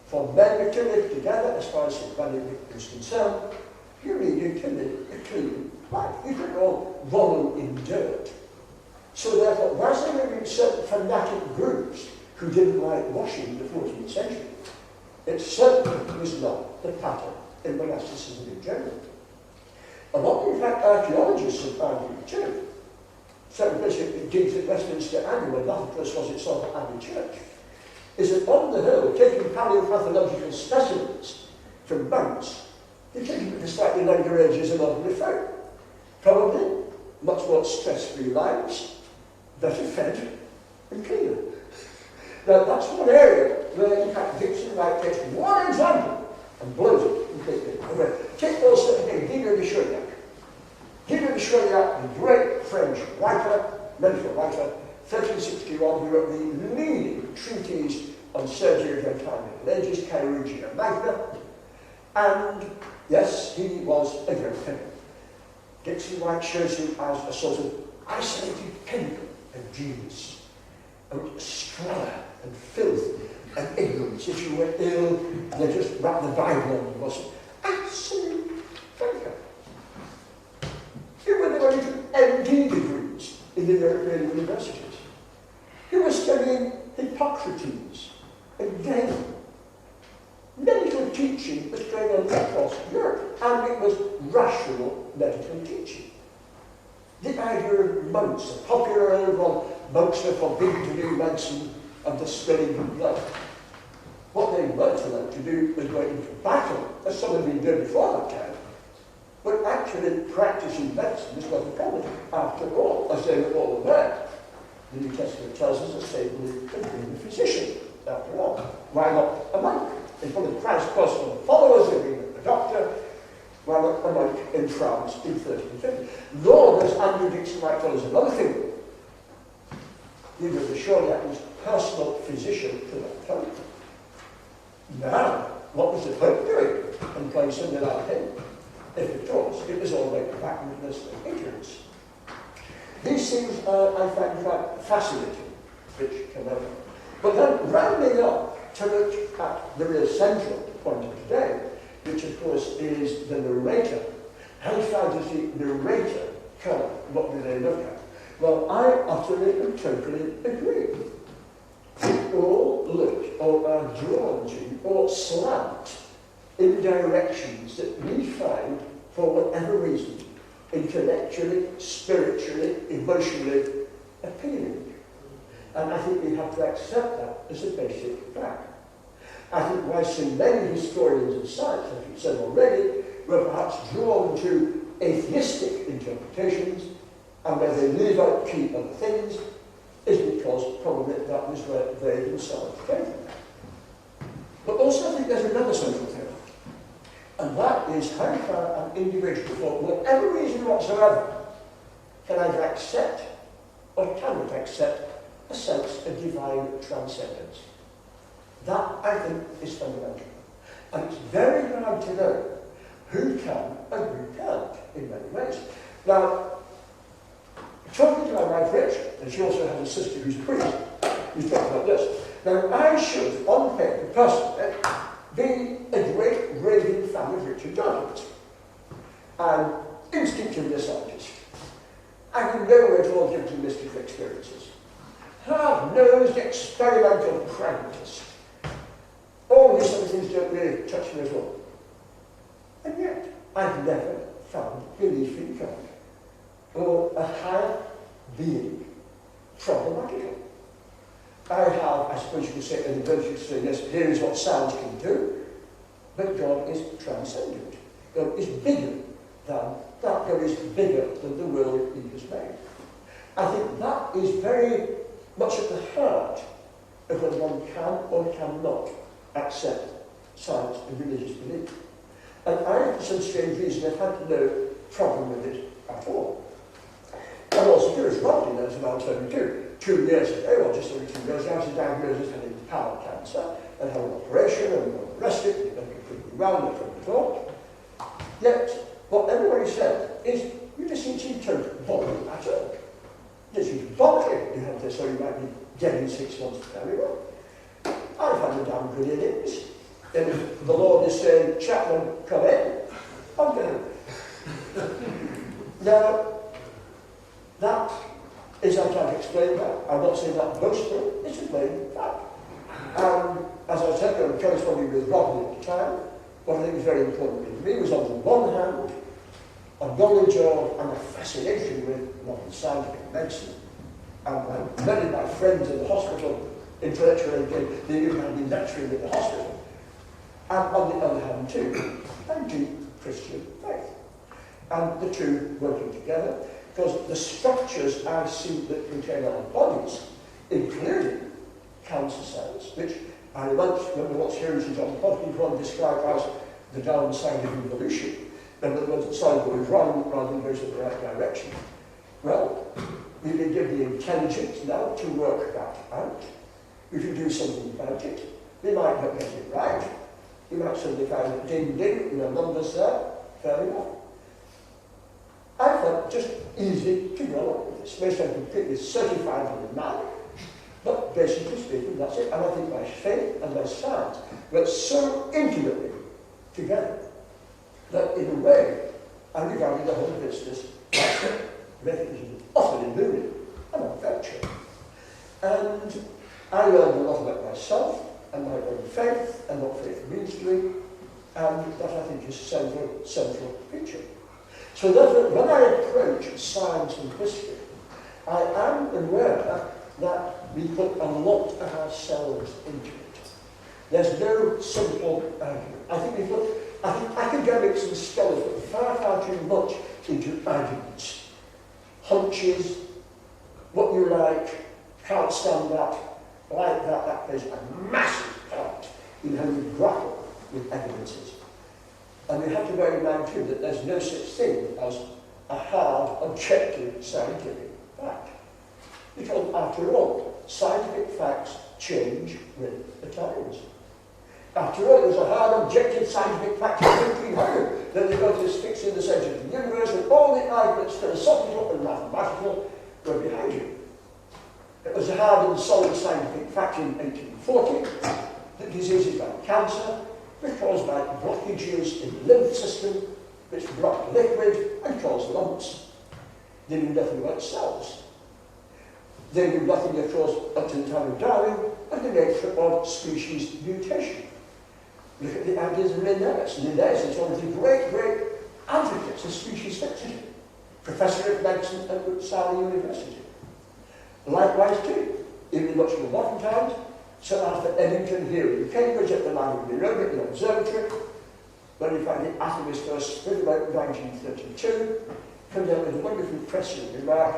For men to live together, as far as St. Benedict is concerned, you needed to live a clean life. You couldn't all wallow in dirt. So therefore, whilst there were certain fanatic groups who didn't like washing in the 14th century, it certainly was not the pattern in monasticism in general. And what, in fact, archaeologists have argued too, certain places digs at Westminster Abbey, where that, of course, was itself an Abbey church, is that on the whole, taking paleopathological specimens from monks, they're taking it for slightly longer ages than ordinary folk. Probably much more stress-free lives, better fed and cleaner. Now, that's one area where in fact Dixon Wright takes one example and blows it completely. Take also again Guido de Chauliac. Guido de Chauliac, the great French writer, medical writer, 1361, he wrote the leading treatise on surgery of the time, Legis Chirurgia Magna, and yes, he was a great chemist. Dixon Wright shows him as a sort of isolated pinnacle of genius, and squalor and filth and ignorance. If you were ill, they just wrapped the Bible on you, wasn't absolute thinker. He went on to MD degrees in the European universities. He was studying Hippocrates again. Medical teaching was going on across Europe, and it was rational medical teaching. The idea of monks, a popular old one, monks were forbidden to do medicine and the spilling of blood. What they weren't allowed to do was go into battle, as some had been doing before that time. But actually practicing medicine is what a problem. After all, as they were all aware, the New Testament tells us that Satan could be the physician, after all. Why not a monk? If one of Christ's personal followers had been a doctor, why not a monk in France in 1350? Nor does Andrew Dixon Wright tell us another thing. Guido de Chauliac was personal physician to the Pope. Now, what was the Pope doing? Employing somebody like him? If it was, it was all about backwardness and ignorance. These things I find quite fascinating, which come over. But then, rounding up to look at the real central point of today, which of course is the narrator. How far does the narrator cover? What do they look at? Well, I utterly and totally agree. We all look or are drawn to or slant in directions that we find, for whatever reason, intellectually, spiritually, emotionally appealing. And I think we have to accept that as a basic fact. I think why so many historians of science, as we've said already, were perhaps drawn to atheistic interpretations and where they leave out key other things is because probably that was where they themselves came from. But also I think there's another central thing, and that is how far an individual, for whatever reason whatsoever, can either accept or cannot accept a sense of divine transcendence. That, I think, is fundamental. And it's very hard to know who can and who can't in many ways. Now, talking to my wife Rachel, and she also has a sister who's a priest, who's talking about this. Now, I should, on paper, personally, be a great raving fan of Richard Dawkins, and instinctively a scientist. I can nowhere to all different mystical experiences. Hard-nosed experimental pragmatist. All these other things don't really touch me at all. And yet, I've never found belief in God or a higher being problematical. I have, I suppose you could say, an ability to say, yes, here is what science can do, but God is transcendent. God is bigger than that. God is bigger than the world He has made. I think that is very much at the heart of whether one can or cannot accept science and religious belief. And I, for some strange reason, have had no problem with it at all. I'm also curious, Rodney knows about 2 years ago, or just over 2 years ago, I was diagnosed as having bowel cancer and had an operation and all the rest of it, and completely well, no problem at all. Yet, what everybody said is, you just seem to be totally bothered at all. You seem to be bothered. You have this, or you might be dead in 6 months very well. I find the damn good innings. And if the Lord is saying, Chapman, come in, I'm going to. Now, that is how to explain that. I'm not saying that boastfully, it's a plain fact. And as I said, I'm corresponding with Rodney at the time. What I think was very important to me was, on the one hand, a knowledge of and a fascination with modern scientific medicine. And many of my friends in the hospital, intellectually, they even had been lecturing in the hospital. And on the other hand, too, a deep Christian faith. And the two working together, because the structures I see that contain our bodies, including cancer cells, which I once remember what series is on Hopkins one described as the downside of evolution. In other words, the side goes wrong rather than goes in the right direction. Well, we can give the intelligence now to work that out. If you do something about it, we might not get it right. You might suddenly find that ding ding, numbers there, fair enough. I felt just easy to go on with this. Most I'm completely certified in the man, but basically speaking, that's it. And I think my faith and my science were so intimately together that in a way, I regarded the whole business as methodism, utterly lurid and adventure. And I learned a lot about myself and my own faith and what faith means to me, and that I think is a central feature. So therefore, when I approach science and history, I am aware that we put a lot of ourselves into it. There's no simple argument. I think academics and scholars put far, far too much into arguments. Hunches, what you like, can't stand that, like that, that plays a massive part in how you grapple with evidences. And we have to bear in mind too that there's no such thing as a hard, objective scientific fact. Because after all, scientific facts change with the times. After all, there's a hard, objective scientific fact in 1500 that the God is fixed in the centre of the universe, and all the arguments, philosophical and mathematical, were behind you. It was a hard and solid scientific fact in 1840 that diseases like cancer were caused by blockages in the lymph system, which blocked liquid and caused lumps. They knew nothing about cells. They knew nothing, of course, up to the time of Darwin, of the nature of species mutation. Look at the ideas of Linnaeus. Linnaeus is one of the great, great advocates of species fixity, professor of medicine at Uppsala University. Likewise, too, in much more modern times, Sir Arthur Eddington here in Cambridge at the Library of the Observatory, when we find the atomist first spread about 1932, comes out with a wonderful prescient remark.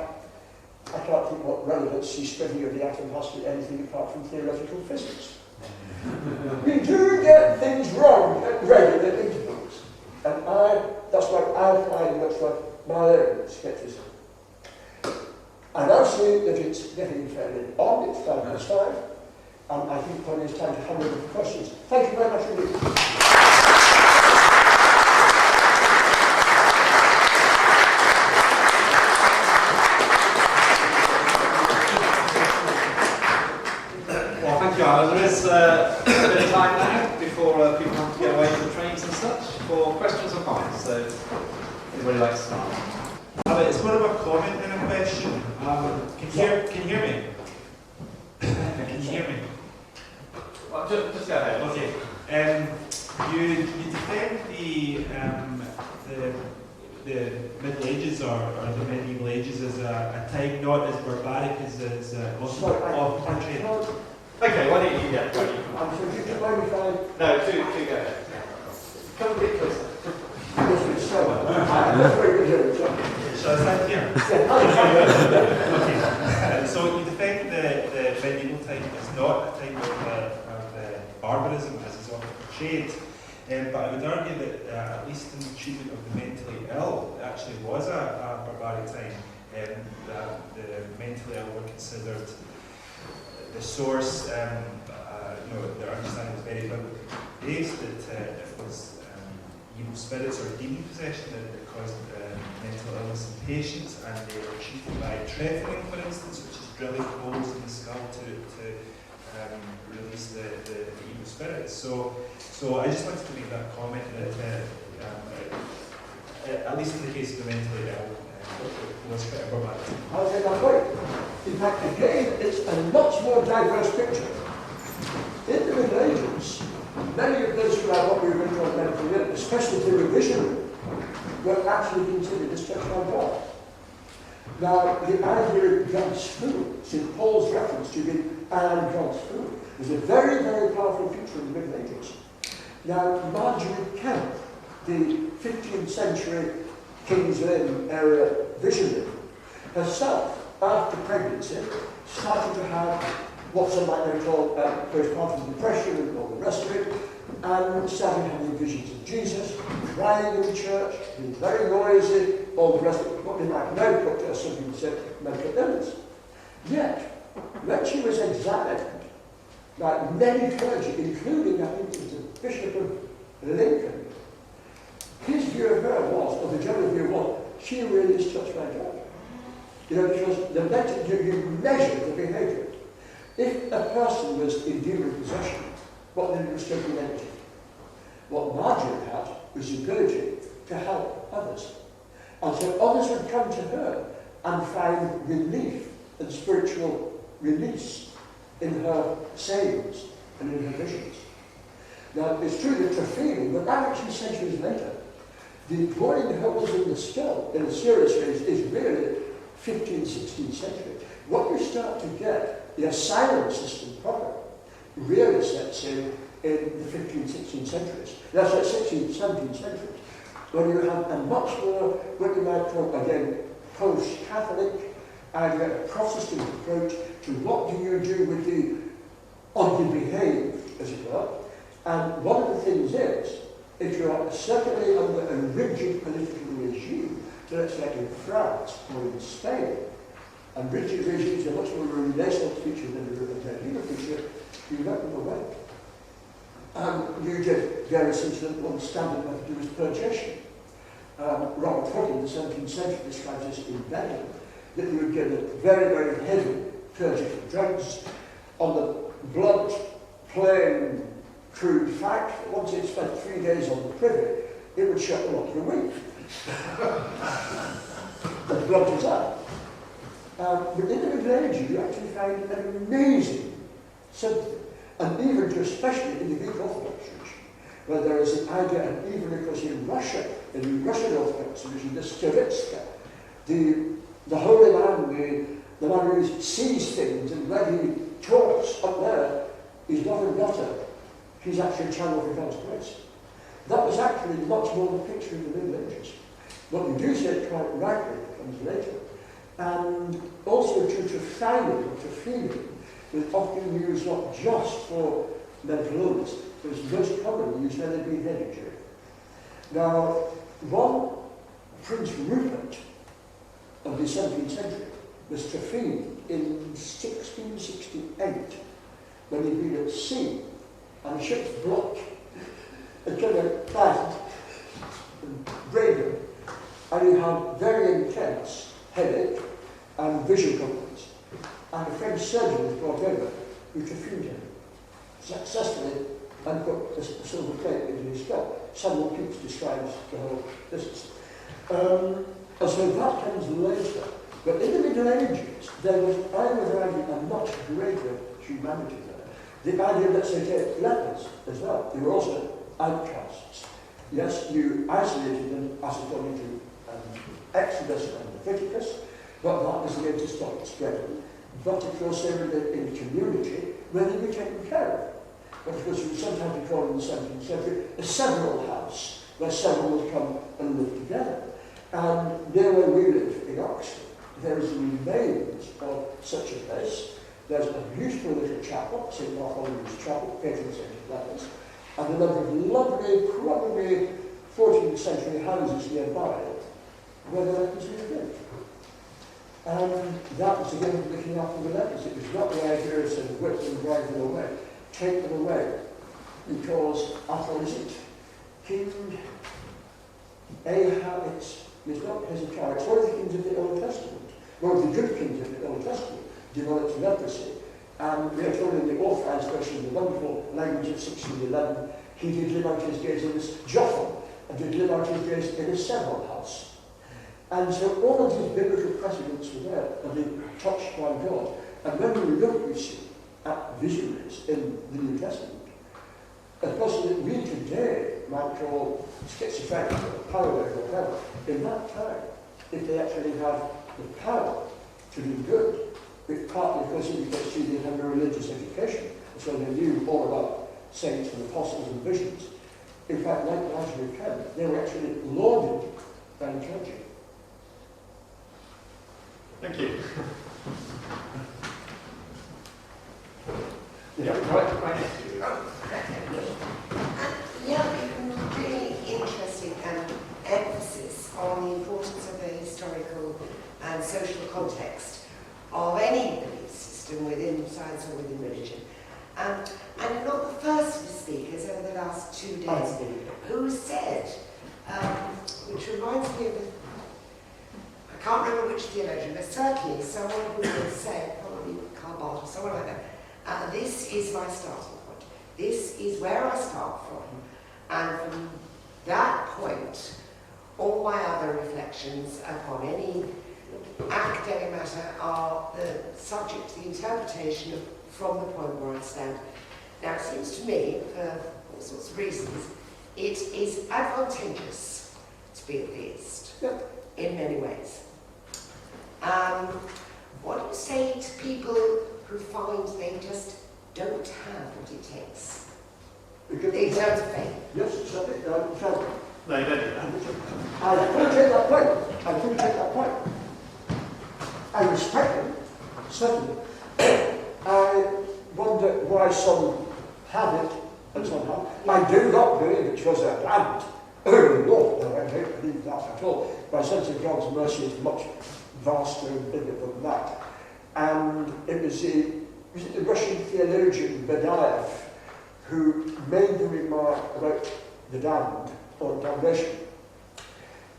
I can't think what relevancy spreading of the atom has to anything apart from theoretical physics. We do get things wrong at regular intervals, and that's why I find much of my own skepticism. I now see that it's getting fairly on, it's 5:05, and I think probably it's time to hand over for questions. Thank you very much indeed. There is a bit of time now before people have to get away from trains and such for questions or comments. So, anybody like to start? It's more of a comment than a question. Can you hear me? Can you hear me? Well, just go ahead. Okay. You defend the Middle Ages or the medieval ages as a time not as barbaric as country. Okay, why don't you get it? I'm sorry, did you mind if I... No, do go ahead. Come a bit closer. That's very good. Shall I stand here? Okay. So you defend the medieval time as not a time of barbarism as is often portrayed. But I would argue that at least in the treatment of the mentally ill, it actually was a barbaric time. That the mentally ill were considered the source, their understanding was very biblically based, that it was evil spirits or demon possession that caused mental illness in patients, and they were treated by trephling, for instance, which is drilling holes in the skull to release the evil spirits. So I just wanted to make that comment that at least in the case of the mentally ill, was quite a barbaric. I'll take that point. In fact, again, it's a much more diverse picture. In the Middle Ages, many of those who had what we were called mentally ill, especially if they were visionary, were actually considered as touched by God. Now, the idea of God's food, St. Paul's reference to being I am God's food, is a very, very powerful feature in the Middle Ages. Now, Marjorie Kemp, the 15th century King's Lynn area visionary, herself, after pregnancy, started to have what some might now call postpartum depression and all the rest of it, and started having visions of Jesus, crying in the church, being very noisy, all the rest of it, what they might now put as something to say mental illness. Yet, when she was examined by many clergy, including, I think it was the Bishop of Lincoln, his view of her was, or the general view was, she really is touched by God. You know, because the mental, you measure the behaviour. If a person was in demon possession, what then was taking energy? What Marjorie had was the ability to help others. And so others would come to her and find relief and spiritual release in her sayings and in her visions. Now, it's true that her feeling, but that actually centuries later, the boring holes in the skull, in a serious way, is really 15th, 16th century. What you start to get, the asylum system proper, really sets in the 15th, 16th centuries. That's like 16th, 17th centuries, when you have a much more, what you might call, again, post-Catholic and a Protestant approach to what do you do with the oddly behaved, as it were. And one of the things is, if you are certainly under a rigid political regime, so let's like in France or in Spain, and rigid regimes are much more a relational feature than a legal feature, you let them away. You did various things that one standard method to do was purgation. Robert Hood in the 17th century describes this in Belgium, that you would get a very, very heavy purging of drugs on the blood, plain, crude fact that once it spent 3 days on the privy, it would shut them up for a week. The blood was out. But in the Middle Ages, you actually find an amazing sympathy, and even to especially in the Greek Orthodox tradition, where there is the idea, and even because in Russia, in the Russian Orthodox tradition, the Stavitska, the Holy Man, the man who sees things, and when he talks up there, he's not a nutter, he's actually a channel for God's grace. That was actually much more the picture of the Middle Ages. What you do say quite rightly comes later. And also due to famine or to feeling, was often used not just for mental illness, but was most commonly used when they'd been head injury. Now, one Prince Rupert of the 17th century was trephined in 1668 when he'd been at sea and a ship's block had come out fast and brained him, and he had very intense headache and vision problems. And a French surgeon was brought over who trephined him successfully and put a silver plate into his skull. Samuel Pepys describes the whole business. And so that comes later. But in the Middle Ages, there was, I would argue, a much greater humanity there. The idea, let's say, lepers as well. They were also outcasts. Yes, you isolated them as according to Exodus and Leviticus, but that was going to stop it spreading. But of course, they were in a community where they were taken care of. But of course, we sometimes call in the 17th century a several house, where several would come and live together. And near where we live in Oxford, there is the remains of such a place. There's a beautiful little chapel, St. Bartholomew's Chapel, patron saint of lepers, and a number of lovely, probably 14th century houses nearby where the lepers lived. And that was again looking after the lepers. It was not the idea of saying whip them, drive them away, take them away, because after is it King Ahab, it's not Hezekiah, it's one of the kings of the Old Testament, one of the good kings of the Old Testament, developed leprosy. And we are told in the authorized version, the wonderful language of 1611, he did live out his days in this Jotham, and did live out his days in a several house. And so all of these biblical precedents were there, and they touched by God. And when we look, we see, at visionaries in the New Testament, a person that we today might call schizophrenic or paranoid or whatever, in that time, if they actually have the power to do good, it partly because they didn't have a religious education, and so they knew all about saints and apostles and visions. In fact, like Marjorie Kemp, they were actually lauded by the clergy. Thank you. on the importance of the historical and social context of any belief system within science or within religion. And I'm not the first of the speakers over the last 2 days who said, which reminds me of, I can't remember which theologian, but certainly someone who would say, probably Karl Barth or someone like that, this is my starting point. This is where I start from. And from that point, all my other reflections upon any academic matter are subject to the interpretation of from the point where I stand. Now, it seems to me, for all sorts of reasons, it is advantageous to be a theist in many ways. What do you say to people who find they just don't have what it takes in terms of faith? Yes, certainly. No, you don't do that. I fully take that point. I fully take that point. I respect them, certainly. I wonder why some have it and some haven't. I do not believe it was a planned. Oh, Lord, no, I don't believe that at all. My sense of God's mercy is much vaster and bigger than that. And it was the Russian theologian Badaev who made the remark about the damned or damnation.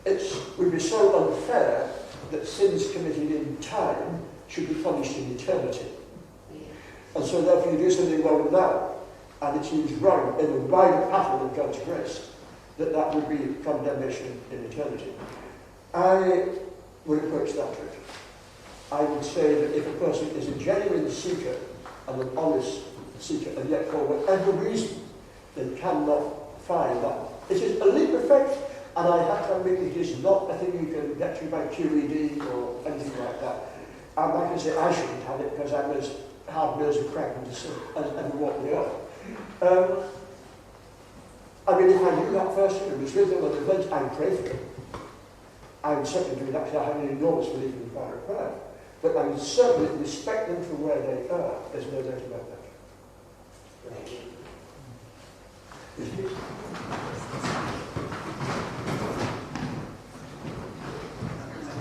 It would be so unfair that sins committed in time should be punished in eternity. And so therefore you do something wrong now, and it is wrong in the wider pattern of God's grace, that would be condemnation in eternity. I would approach that route. I would say that if a person is a genuine seeker and an honest seeker, and yet for whatever reason they cannot find that, it is a leap of faith, and I have to admit it is not a thing you can get through by QED or anything like that. And like I say, I shouldn't have it because I'm as hard-nosed and cracked as what they are. I mean, if I knew that person and was with them at the event, I'd pray for them. I would certainly do that because I have an enormous belief in the power of prayer. But I would certainly respect them for where they are. There's no doubt about that. Thank you.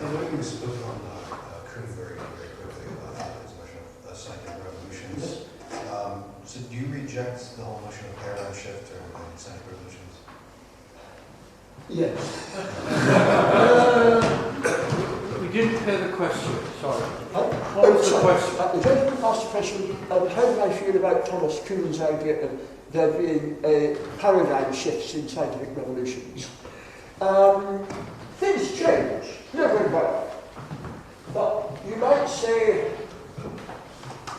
I'm looking to build on Kuhn very quickly about his notion of psychic revolutions. So do you reject the whole notion of paradigm shift or psychic revolutions? Yes. We didn't hear the question, sorry. What was the question? The gentleman asked a question, how do I feel about Thomas Kuhn's idea of there being a paradigm shifts in scientific revolutions? Things change, no very well. But you might say,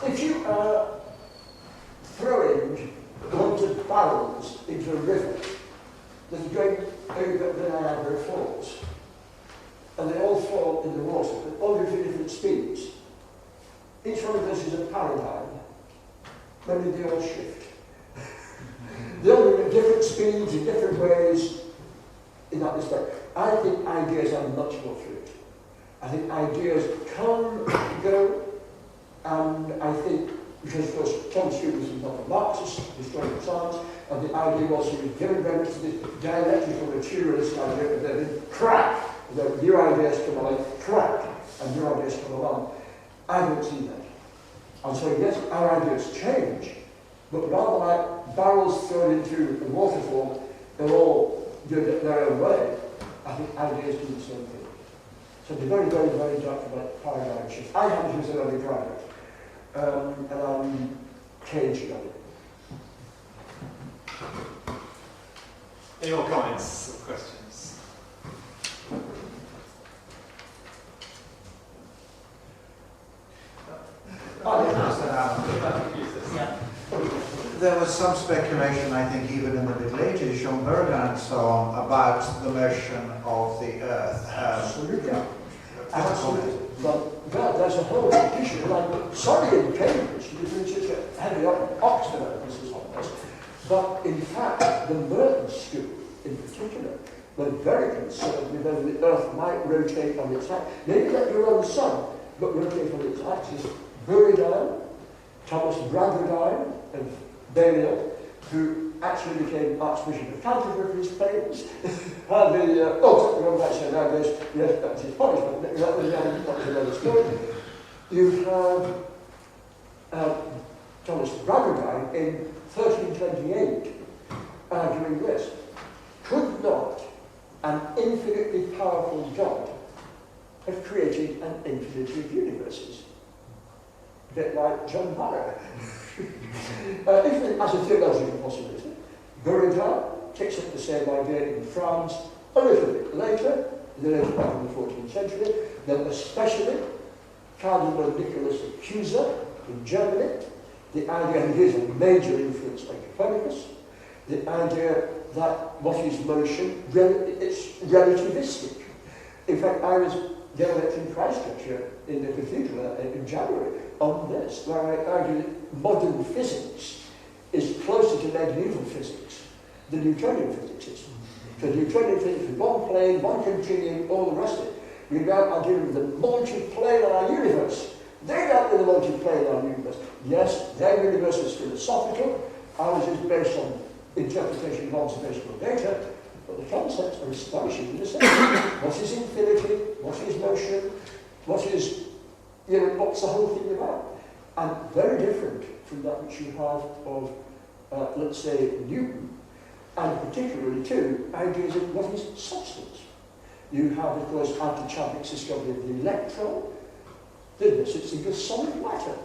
if you are throwing loads of barrels into a river that's going over the Niagara Falls, and they all fall in the water, but all go through different speeds. Each one of those is a paradigm, maybe they all shift. They all move at different speeds, in different ways, in that respect. I think ideas are much more fluid. I think ideas come and go, and I think, because of course Thomas Kuhn was not a Marxist, historian of science, and the idea was he was given very much to this dialectical materialist idea, and then crack, the new ideas come along, crack, and new ideas come along. I don't see that. And so yes, our ideas change, but rather like barrels thrown into a waterfall, they're all doing it their own way. I think ideas do the same thing. So be very, very, very dark about paradigm shift. I haven't used it on any project, and I'm caged on it. Any more comments or questions? There was some speculation, I think, even in the Middle Ages, Schomburg and so on, about the motion of the Earth. Absolutely. Absolutely. But there's a whole issue. Like, sorry in Cambridge, you're doing such a heavy Oxford emphasis on this, but in fact, the Merton School in particular were very concerned with whether the Earth might rotate on its axis. Maybe let your own sun, but rotate on its axis. Buridan, Thomas Bradford of Balliol, who actually became Archbishop of Canterbury for his pains, had the, yes, that's his punishment. That was another story. You have Thomas Faraday in 1328 arguing this. Could not an infinitely powerful God have created an infinity of universes? A bit like John Barrow. Even as a theological possibility, Derrida takes up the same idea in France a little bit later, in the later part of the 14th century, then especially Cardinal Nicholas Cusa in Germany, the idea, and here's a major influence by Copernicus, the idea that what is motion, it's relativistic. In fact, I was the other in Christchurch here in the cathedral in January on this, where I argue that modern physics is closer to medieval physics than Newtonian physics is. Because Newtonian physics is one plane, one continuum, all the rest of it. We now are dealing with the multiplanar universe. They dealt with the multiplanar universe. Yes, their universe is philosophical, ours is based on interpretation of observational data, but the concepts are astonishingly the same. What is infinity? What is motion? What is, what's the whole thing about? And very different from that which you have of, let's say, Newton, and particularly, too, ideas of what is substance. You have, of course, after Chadwick's discovery of the electron, there's no such thing as solid matter.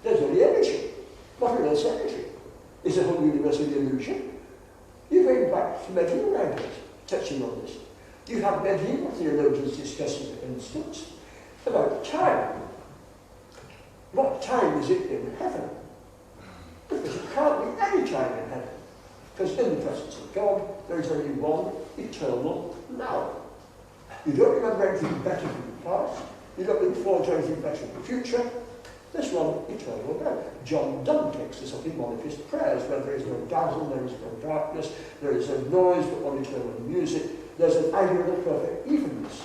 There's only energy. What is energy? Is the whole universe an illusion? You go back to medieval ideas touching on this. You have medieval theologians discussing, for instance, about time. What time is it in heaven? Because it can't be any time in heaven. Because in the presence of God, there is only one eternal now. You don't remember anything better from the past. You don't look forward to anything better in the future. There's one eternal now. John Donne takes this up in one of his prayers, where there is no dazzle, there is no darkness, there is no noise, but one eternal music. There's an idea of perfect evenness.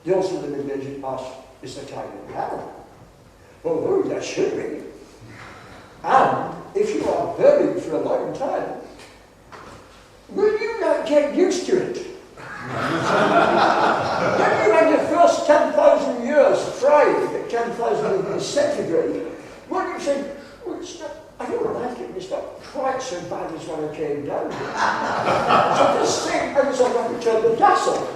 The also the Middle Ages ask, is there time in heaven? Well, there should be. And if you are burning for a long time, will you not get used to it? When you had your first 10,000 years frying at 10,000 degrees centigrade, what do you think? Well, it's not, I don't like it, it's not quite so bad as when I came down here. So this thing, I was going to turn the gas on.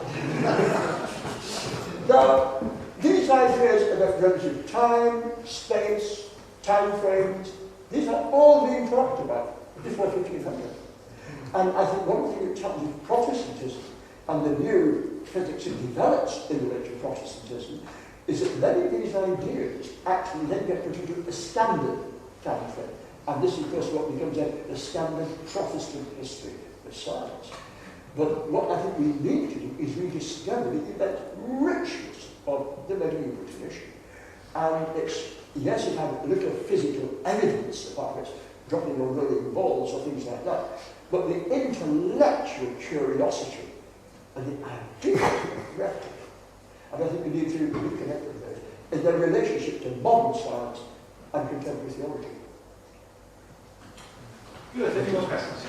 Now, these ideas about relative time, space, time frames, these are all being talked about before 1500. And I think one of the things that happens with Protestantism and the new physics that develops in the wake of Protestantism is that many of these ideas actually then get put into a standard time frame. And this is, of course, what becomes a standard Protestant history of science. But what I think we need to do is rediscover the immense richness of the medieval tradition. And it's, yes, it had a little physical evidence about it, dropping on rolling balls or things like that, but the intellectual curiosity and the idea of reckoning. And I think we need to reconnect with those in their relationship to modern science and contemporary theology. Good. Any more questions?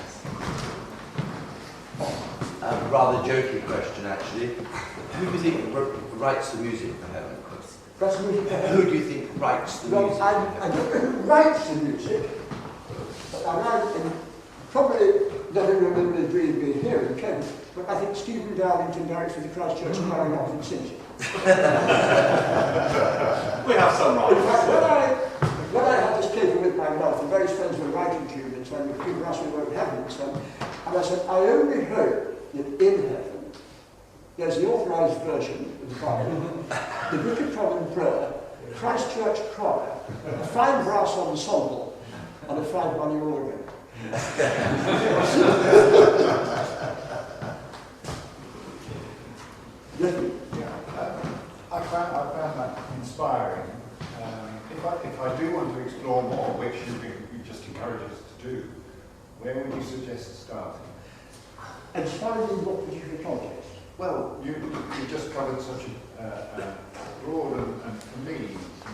Rather jokey question, actually. Who do you think writes the music for heaven? Who do you think writes the music? I don't know who writes the music, but I probably doesn't remember the dream being here in Kent, but I think Stephen Darlington directs for the Christchurch Choir and sings it. We have some In fact, right. when I had this paper with my mouth, and various friends were writing to me, and so people asked me about heaven, and I said, I only hope that in heaven, there's the authorised version of the Bible, the Book of Common Prayer, Christchurch Choir, a fine brass ensemble, and a fine money organ. I found that inspiring. If I do want to explore more, which you just encourage us to do, where would you suggest starting? Inspiring what particular context? Well, you just covered such a broad and for me,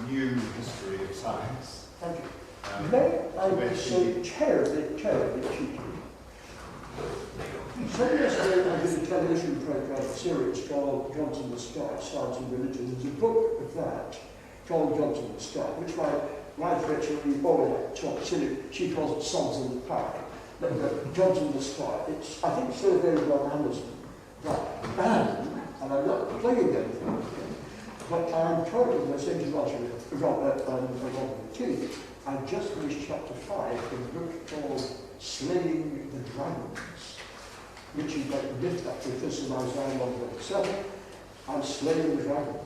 new history of science. Thank you. May I say terribly cheeky? Some years ago, I did a television program series called Johnson the Sky, Science and Religion. There's a book of that called Johnson the Sky, which my wife actually always talked silly. She calls it Songs in the Park. But Johnson the Sky, it's, I think, still available on Amazon. Right. And I'm not playing anything, but I'm told, as I said to Robert King, I've just finished chapter 5 in a book called Slaying the Dragons, which is like the lift up with this in Isaiah 1:7, and Slaying the Dragons,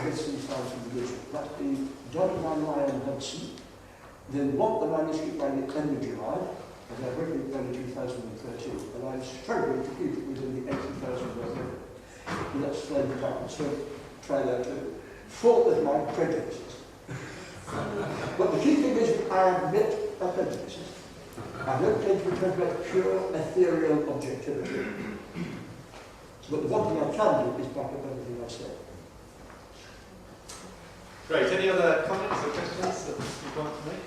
this in Science and Religion. That's been done by Ryan Hudson. They want the manuscript by the end of July, and they're working on 2013, and I'm struggling to keep it within the 80,000 word limit. And that's Slaying the Dragons, so try that too. Fault with my prejudices. But the key thing is, I admit my prejudices. I don't tend to talk about pure ethereal objectivity. But the one thing I can do is back up everything I say. Great. Any other comments or questions that you want to make?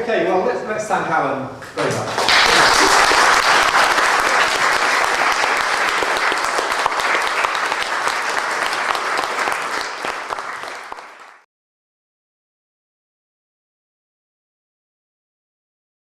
Okay, well, let's thank Alan very much.